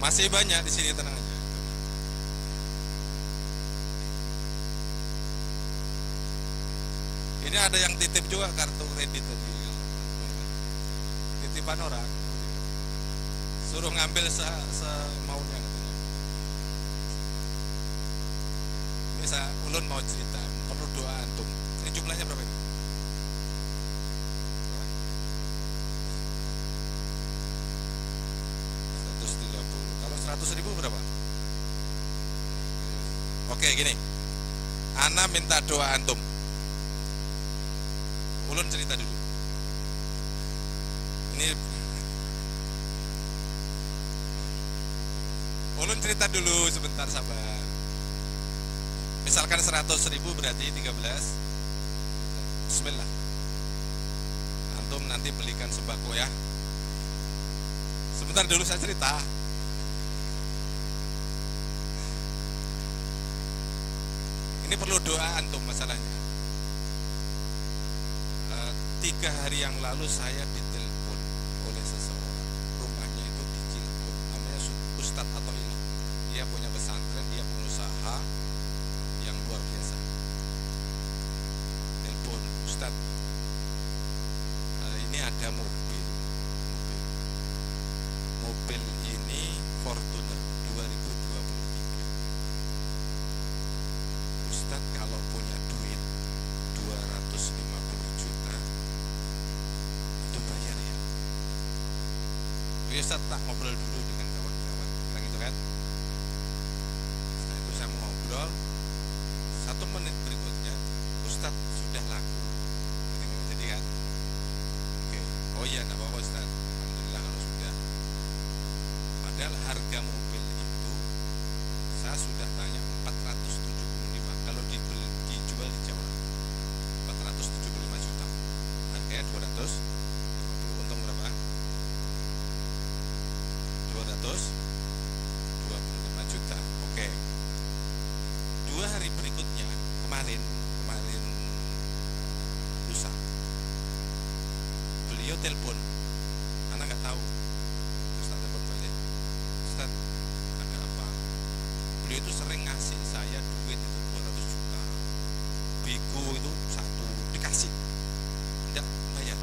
Masih banyak di sini, tenang aja. Ini ada yang titip juga kartu kredit tadi. Titipan orang. Suruh ngambil semaunya katanya. Bisa ulun mau cerita, perlu doa antum. Ini jumlahnya berapa ini? 130. Kalau 100.000 berapa? Oke, gini. Ana minta doa antum. Ulun cerita dulu. Ini ulun cerita dulu sebentar, sabar. Misalkan 100.000 berarti 13. Bismillah. Antum nanti belikan sembako ya. Sebentar dulu saya cerita. Ini perlu doa antum masalahnya. 3 hari yang lalu saya ditelepon oleh seseorang. Rumahnya itu di Cilegon. Namanya Ustadz atau Ilah. Dia punya pesantren, dia pengusaha yang luar biasa. Telepon, Ustadz, ini ada mobil ini Fortuner 2023. Ustadz kalau punya duit 250 juta itu bayar ya. Ustadz tak ngobrol dulu dengan kawan-kawan, kan gitu kan. Setelah itu saya mau ngobrol, 1 menit berikutnya Ustadz sudah laku. Jadi kan, oke, oh iya enggak apa-apa Ustadz, alhamdulillah kalau sudah. Padahal harga mobil itu saya sudah tanya 475, kalau dijual di Jawa 475 juta, harganya 250, untung berapa? 225 juta. Oke. 2 hari berikutnya, kemarin lusa, beliau telepon, anak nggak tahu. Ustaz telepon balik, Ustaz ada apa? Beliau itu sering ngasih saya duit itu 200 juta, bigo itu 1 dikasih, tidak bayar.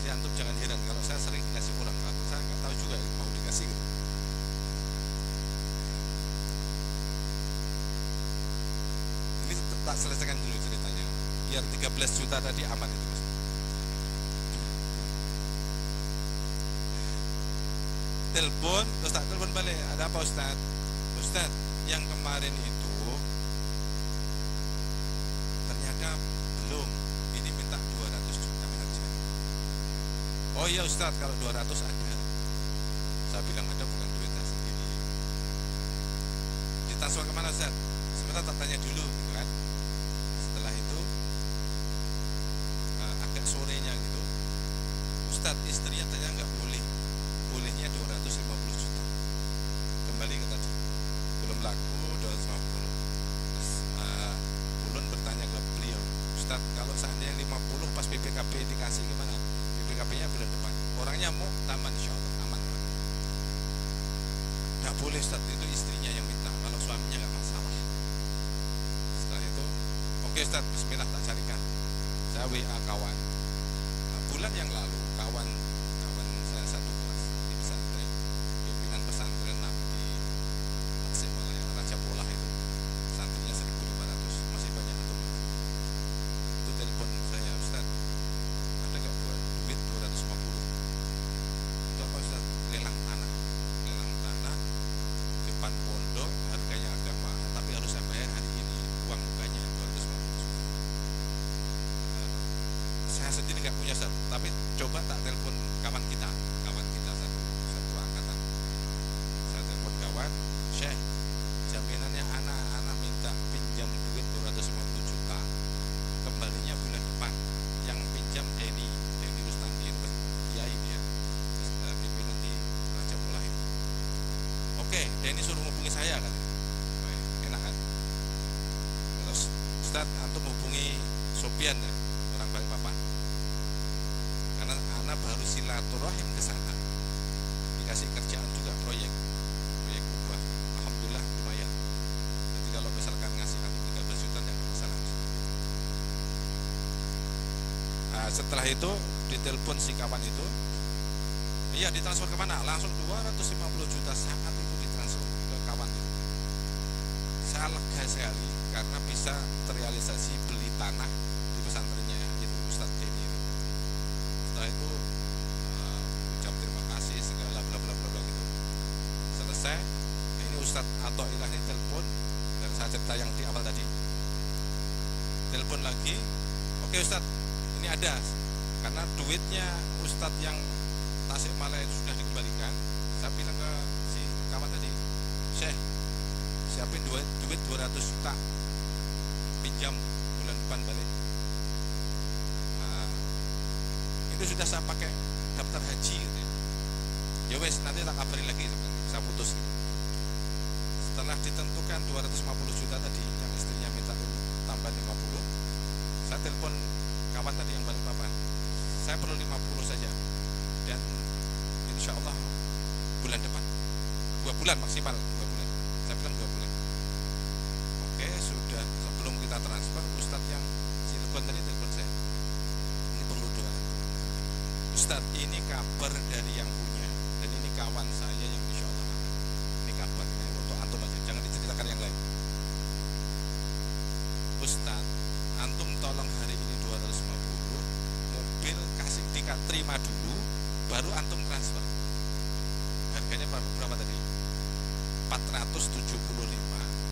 Jadi antum jangan heran kalau saya sering dikasih orang, karena saya nggak tahu juga mau dikasih gitu. Ini tak selesaikan dulu ceritanya, biar 13 juta tadi aman itu Mas. Telepon, terus tak telepon balik, ada apa Ustaz? Ustaz, yang kemarin itu ternyata belum, ini minta 200 juta aja. Oh iya Ustaz, kalau 200 ada. Saya bilang ada, bukan duit saya sendiri. Ditransfer kemana Ustaz? Sebentar tak tanya dulu gitu kan. Setelah itu agak sorenya gitu, Ustaz, istrinya tanya nggak boleh, bolehnya 250 juta. Kembali ke tadi, belum laku 250. Terus ulun bertanya ke beliau, Ustaz, kalau seandainya 50 pas BPKB dikasih gimana? BPKB-nya bulan depan. Orangnya mau taman, insya Allah aman. Nggak boleh Ustaz, itu istrinya yang minta. Kalau suaminya nggak masalah. Setelah itu, oke Ustaz, bismillah tak carikan. Saya WA kawan. Bulan yang lalu kawan nggak punya Ustaz, tapi coba tak telepon kawan kita satu angkatan. Saya telepon kawan, Syekh, jaminannya anak minta pinjam duit 250 juta, kembalinya bulan depan. Yang pinjam Denny Rustandi, itu kiai dia, pimpinan di Raja Mulai. Oke, Denny suruh hubungi saya kan, enak kan. Terus Ustaz, antum hubungi Sopian ya, orang Balikpapan, karena anak baru silaturahim ke sana, dikasih kerjaan juga proyek ubah, alhamdulillah lumayan. Jadi kalau misalkan ngasih antum 13 juta tidak masalah. Nah, setelah itu ditelepon si kawan itu, iya ditransfer kemana? Langsung 250 juta saat itu ditransfer ke kawan itu. Saya lega sekali karena bisa terrealisasi beli tanah di pesantrennya itu Ustadz Denny itu. Setelah itu ucap terima kasih segala bla bla bla gitu. Selesai, nah ini Ustadz Athoillah ini telepon, dan saya cerita yang di awal tadi. Telepon lagi, oke Ustadz, ini ada, karena duitnya Ustadz yang Tasikmalaya itu sudah dikembalikan. Saya bilang ke si kawan tadi, Syekh, siapin duit 200 juta, pinjam bulan depan balik. Nah, itu sudah saya pakai daftar haji gitu ya. Ya wes, nanti tak kabarin lagi, saya putus gitu. Setelah ditentukan 250 juta tadi, yang istrinya minta tambah 50, saya telepon kawan tadi yang Balikpapan, saya perlu 50 saja, dan insya Allah bulan depan 2 bulan maksimal, 2 bulan. Saya bilang 2 bulan. Oke, sudah. Sebelum kita transfer, Ustadz yang Cilegon tadi telepon saya, ini perlu doa Ustadz, ini kabar dari yang punya, dan ini kawan saya yang insya Allah ini kabar, ini untuk antum aja, jangan diceritakan yang lain. Ustadz, antum tolong hari ini 250, mobil kasih terima dulu, baru antum transfer. Harganya berapa tadi? 475,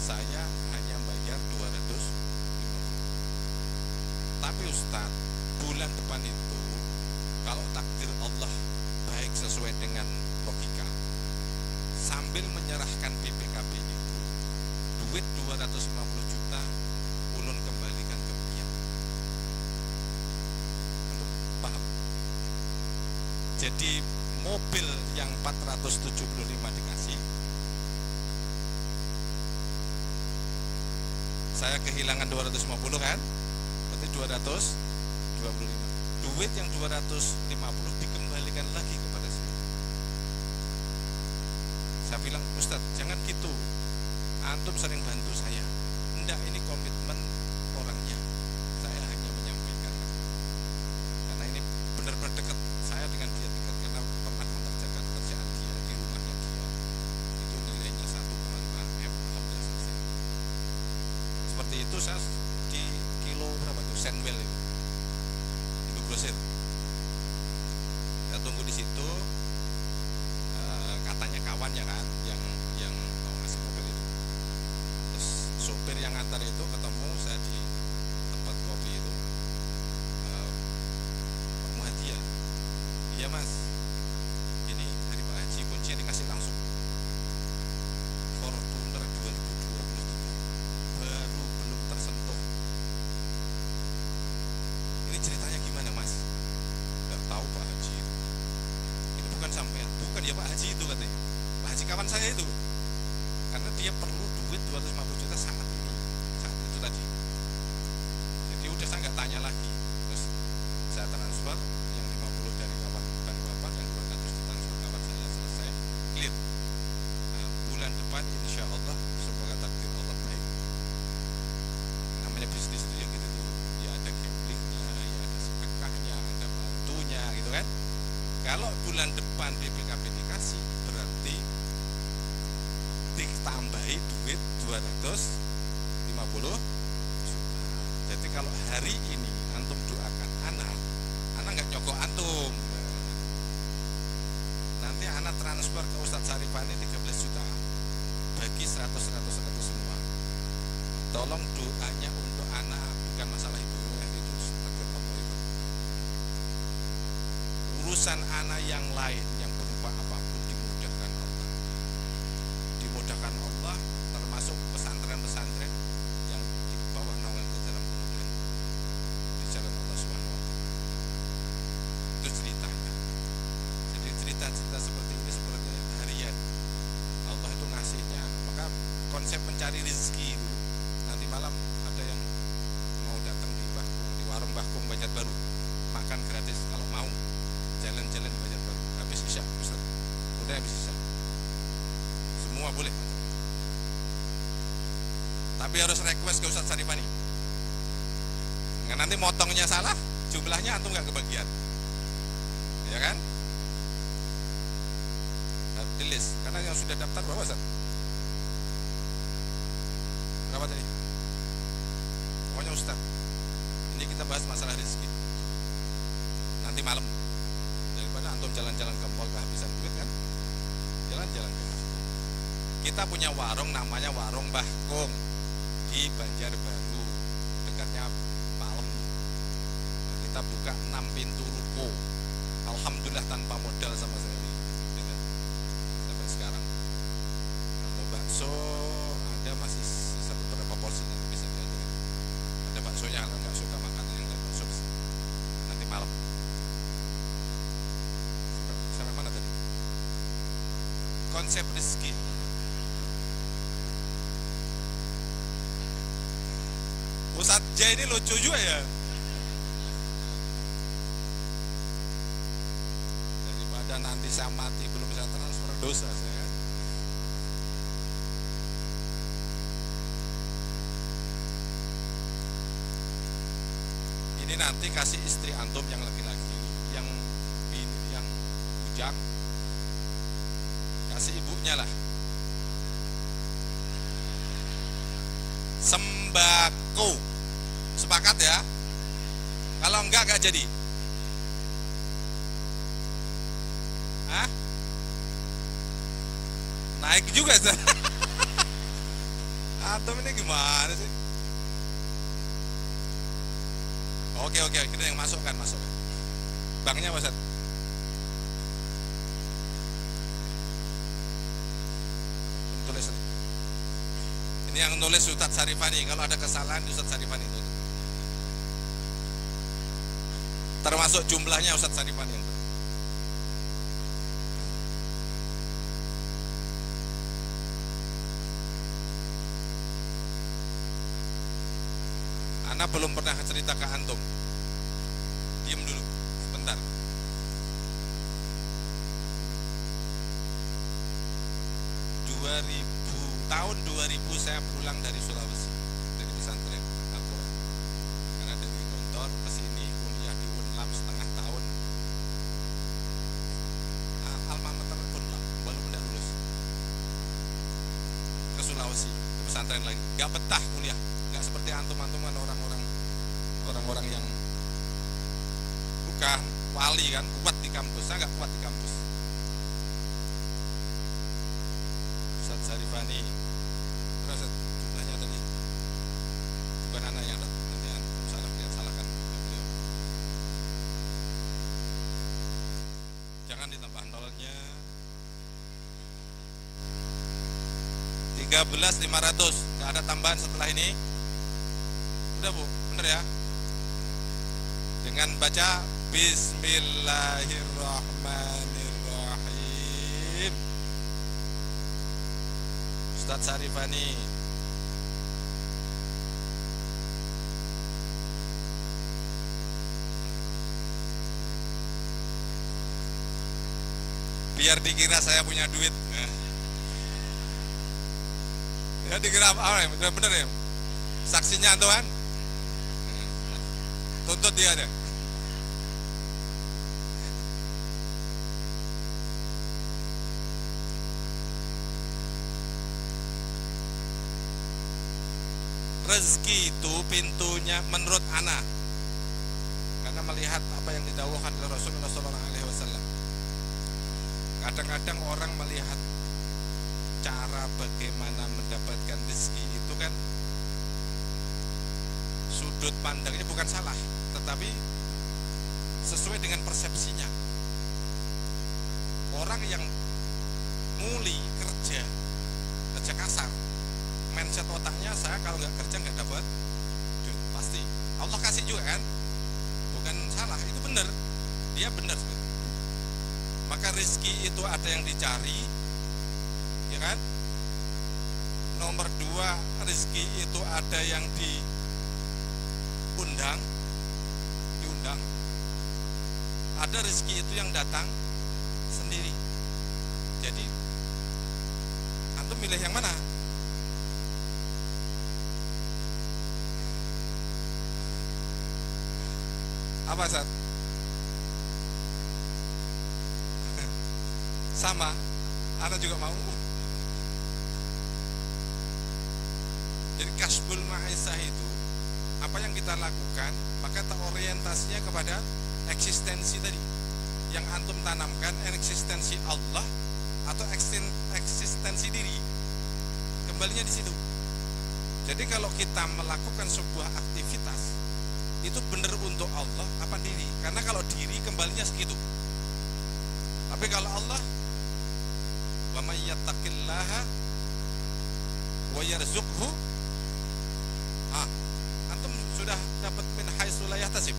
saya hanya bayar 250. Tapi Ustaz, bulan depan itu kalau takdir Allah baik sesuai dengan logika, sambil menyerahkan BPKB itu, duit 250 juta ulun kembalikan ke pihak. Paham? Jadi mobil yang 475 dikasih, saya kehilangan 250 kan, berarti 225. Duit yang 250 dikembalikan lagi kepada saya. Saya bilang, Ustadz, jangan gitu, antum sering bantu saya. Enggak, ini komitmen orangnya, saya hanya menyampaikan. Karena ini benar-benar dekat, saya dengan dia dekat, karena pernah mengerjakan kerjaan dia di rumahnya dia. Itu nilainya 1,5 M, alhamdulillah selesai. Seperti itu saya di kilo berapa tuh, Senwell itu, Ibu Grosir. Saya tunggu di situ, katanya kawan ya kan, yang mau ngasih mobil itu. Terus sopir yang ngantar itu ketemu saya di tempat kopi itu, Pak Muhadiah, iya mas, ini dari Pak Haji, kuncinya dikasih langsung. Fortuner 2023 baru belum tersentuh. Ini ceritanya gimana mas? Gak tahu Pak Haji itu. Ini bukan sampean, bukan ya Pak Haji itu katanya. Pak Haji kawan saya itu, karena dia perlu duit 250 juta saat itu tadi. Jadi udah saya nggak tanya lagi. Terus saya transfer yang 50 dari kawan Balikpapan, yang 200 ditransfer kawan saya, selesai, clear. Nah, bulan depan insya Allah semoga takdir Allah baik. Namanya bisnis itu ya gitu tuh, ya ada gamblingnya, ya ada sedekahnya, ada bantunya gitu kan. Kalau bulan depan BPKB dikasih, berarti ditambahi duit 250 juta. Jadi kalau hari ini antum doakan anak nggak nyogok antum. Nanti anak transfer ke Ustadz Sarifani 13 juta, bagi 100 semua. Tolong doanya untuk anak, bukan masalah ibunya, itu takdir Allah itu. urusan anak yang lain yang berupa apapun dimudahkan Allah. Dimudahkan Allah, termasuk pesantren-pesantren yang di bawah naungan ke dalam kemudian di jalan Allah Subhanahu wa taala. Itu ceritanya. Jadi cerita-cerita seperti ini seperti harian. Allah itu ngasihnya, maka konsep mencari rezeki itu nanti malam ada yang mau datang di warung Mbah Kung Banjarbaru, makan gratis kalau mau, jalan-jalan di Banjarbaru habis isya, Ustaz. Udah habis isya. Semua boleh. Tapi harus request ke Ustaz Sarifani. Nggak, nanti motongnya salah, jumlahnya antum nggak kebagian. Ya kan? Di list, karena yang sudah daftar berapa, Ustaz? Berapa tadi? Pokoknya Ustaz, ini kita bahas masalah rezeki nanti malam, daripada antum jalan-jalan ke mall kehabisan duit kan, jalan-jalan ke masjid. Kita punya warung namanya warung Mbah Kung di Banjarbaru, dekatnya Palem. Kita buka 6 pintu ruko, alhamdulillah tanpa modal sama sekali, sampai sekarang. Kalau bakso ada masih sisa beberapa porsi, nanti bisa diatur. Ada baksonya, kalau nggak suka makanan yang lain, bakso nanti malam. Sampai mana tadi? Konsep rezeki. Ustadz J ini lucu juga ya. Daripada nanti saya mati belum bisa transfer dosa saya. Ini nanti kasih istri antum yang laki-laki, yang bujang, kasih ibunya lah sembako. Sepakat ya? Kalau enggak jadi. Hah? Naik juga sih. Antum ini gimana sih? Oke, kita yang masukkan. Banknya Pak Ustaz. Tulis. Ini yang nulis Ustadz Sarifani. Kalau ada kesalahan di Ustadz Sarifani itu. Termasuk jumlahnya Ustadz Sarifani itu. Ana belum pernah cerita ke antum. Diam dulu, sebentar. Tahun 2000 saya pulang dari Sulawesi, dari pesantren Al-Quran. Karena dari Gontor ke sini kuliah di Unlam setengah tahun. Alma mater Unlam, baru tidak lulus. Ke Sulawesi, ke pesantren lagi. Gak betah kuliah, gak seperti antum-antum kan orang-orang yang bukan wali kan, kuat di kampus. Saya gak kuat di kampus. Ustadz Sarifani, terus jumlahnya tadi bukan anak yang nanti antum salahkan beliau. Jangan ditambah nolnya. 13.500. Nggak ada tambahan setelah ini. Udah Bu, bener ya? Dengan baca Bismillahirrahmanirrahim. Ustadz Sarifani. Biar dikira saya punya duit. Ya dikira apa ya? Bener ya? Saksinya Tuhan. Tuntut dia deh. Rezeki itu pintunya menurut ana, karena melihat apa yang didawuhkan oleh Rasulullah SAW. Kadang-kadang orang melihat cara bagaimana mendapatkan rezeki itu kan sudut pandangnya bukan salah, tetapi sesuai dengan persepsinya. orang yang muli kerja kasar, mindset otaknya saya kalau nggak kerja nggak dapat duit, pasti Allah kasih juga kan, bukan salah, itu benar, dia benar. Maka rezeki itu ada yang dicari, ya kan. Nomor 2, rezeki itu ada yang diundang, ada rezeki itu yang datang sendiri. Jadi antum milih yang mana? Apa Ustaz? Sama, Anda juga mau. Jadi kasbul ma'isah itu apa yang kita lakukan, maka terorientasinya kepada eksistensi tadi yang antum tanamkan, eksistensi Allah atau eksistensi diri, kembalinya di situ. Jadi kalau kita melakukan sebuah aktivitas itu benar untuk Allah apa diri, karena kalau diri kembalinya segitu. Tapi kalau Allah, wa may yattaqillaha wa yarzuqhu, antum sudah dapat min haitsu la yahtasib.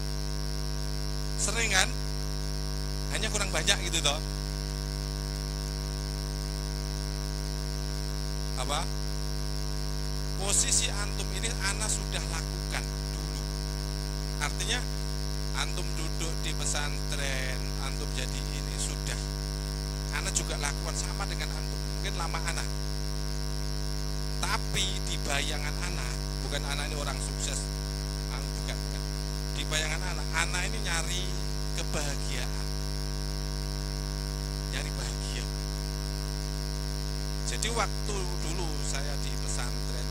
Sering kan? Hanya kurang banyak gitu toh. Apa? Posisi antum ini ana sudah lakukan dulu. Artinya antum duduk di pesantren, antum jadi ini sudah. Ana juga lakukan sama dengan antum. Mungkin lama ana. Tapi di bayangan ana, bukan ana ini orang sukses. Bukan. Di bayangan ana ini nyari kebahagiaan. Nyari bahagia. Jadi waktu dulu saya di pesantren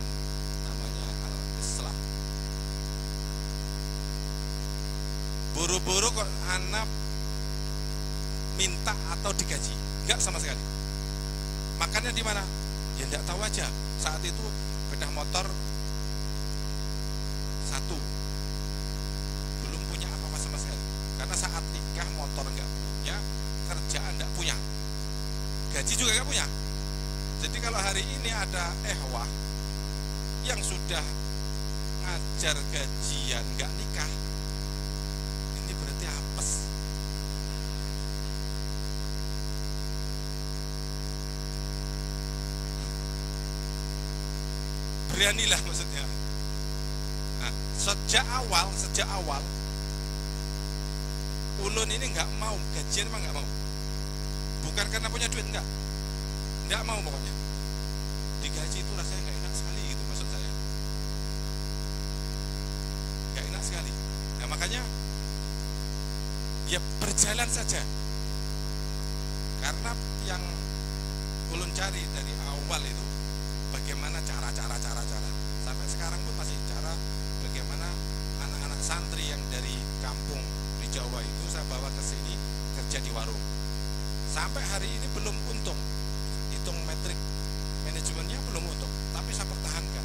namanya Al-Islam, buru-buru kok anak minta atau digaji? Enggak sama sekali. Makannya di mana? Ya enggak tahu aja. Saat itu sepeda motor 1, belum punya apa-apa sama sekali. Karena saat nikah motor enggak punya, kerjaan enggak punya, gaji juga enggak punya. Jadi kalau hari ini ada ehwah yang sudah ngajar gajian enggak nikah, ini berarti apes. Beranilah maksudnya. Nah, sejak awal ulun ini nggak mau gajian, emang nggak mau. Bukan karena punya duit, nggak mau pokoknya. Digaji itu rasanya nggak enak sekali gitu, maksud saya. Nggak enak sekali. Nah makanya ya berjalan saja. Karena yang ulun cari dari awal itu bagaimana cara. Sampai sekarang pun masih cara bagaimana anak-anak santri yang dari kampung di Jawa itu saya bawa ke sini kerja di warung. Sampai hari ini belum untung. Hitung metrik manajemennya belum untung, tapi saya pertahankan.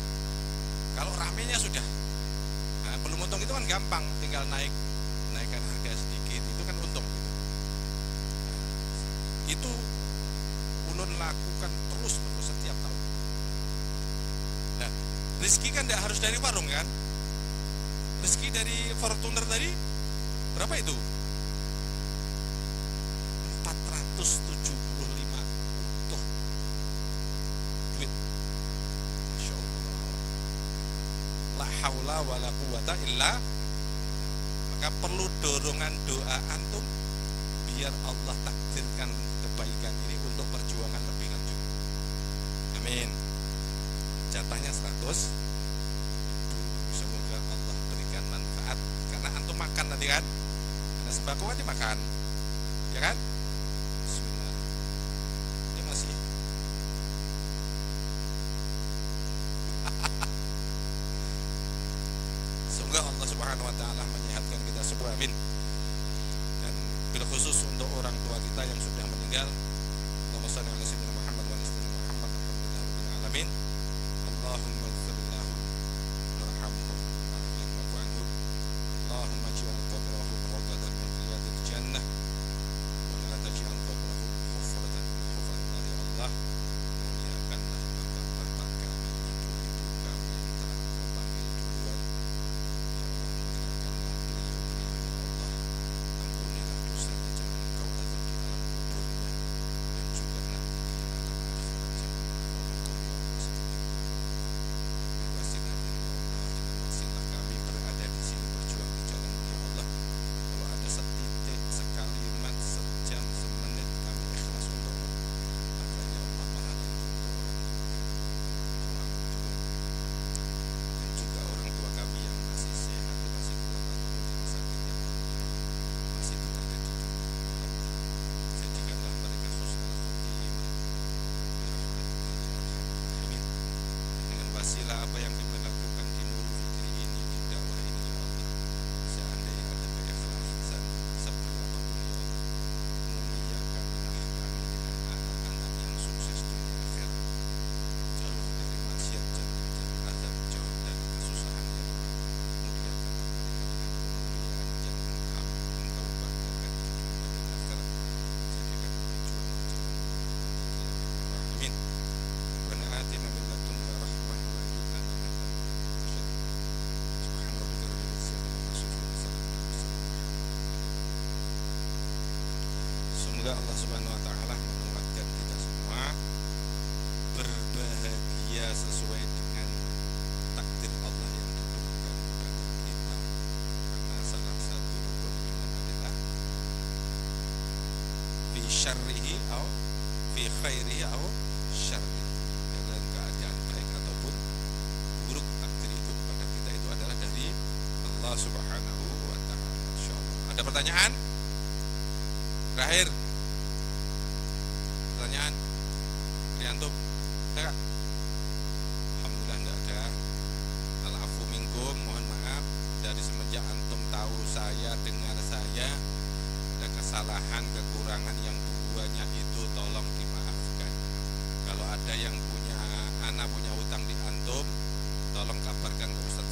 Kalau ramenya sudah. Nah, belum untung itu kan gampang, tinggal naikkan harga sedikit, itu kan untung gitu. Itu ulun lakukan terus setiap tahun. Nah, rezeki kan tidak harus dari warung kan? Rezeki dari Fortuner tadi berapa itu? 475 utuh duit. Masya Allah. La haula wa la quwata illa. Maka perlu dorongan doa antum biar Allah takdirkan kebaikan ini untuk perjuangan lebih lanjut. Amin. Jatahnya 100. Semoga Allah berikan manfaat, karena antum makan nanti kan, karena sembako kan dimakan, ya kan? Bismillah. Ini masih semoga Allah Subhanahu wa taala menyehatkan kita semua, amin. Dan bil khusus untuk orang tua kita yang sudah meninggal, Allahumma shalli ala sayyidina Muhammad wa ala sayyidina Muhammad, alhamdulillahirabbil alamin. Allahumma ighfir lahum warhamhum wa'fu anhum. Allahumma ij'al qabrahum rawdatan min riyadil jannah wa la taj'al qabrahum hufratan apa yang kami lakukan di Nurul Fikri ini, di dakwah ini ya Allah, seandainya ada keikhlasan seperti apapun ya Allah, muliakanlah kami dengan anak-anak yang sukses dunia akhirat, jauh dari maksiat, jauh dari azab, jauh dari kesusahan ya Allah. Muliakanlah mereka dengan kemuliaan yang engkau banggakan di dunia dan akhirat. Jadikan tujuan jalan Rahimin. Rabbana atina min ladunka rahmah wa hab lana min ladunka rashad. Subhana rabbika rabbil izzati amma yasifun wa salamun alal mursalin. Semoga Allah Subhanahu wa taala menguatkan kita semua berbahagia sesuai dengan takdir Allah yang ditentukan bagi kita. Karena salah satu rukun iman adalah fi syarrihi au fi khairihi au syarrihi, dalam keadaan baik ataupun buruk, takdir itu pada kita itu adalah dari Allah Subhanahu wa taala. Insyaallah. Ada pertanyaan? Terakhir. Pertanyaan? Rianto? Ada Kak? Alhamdulillah enggak ada. Al-afu minkum, mohon maaf dari semenjak antum tahu saya, dengar saya ada kesalahan, kekurangan yang banyak itu tolong dimaafkan. Kalau ada yang punya anak punya utang di antum, tolong kabarkan ke Ustaz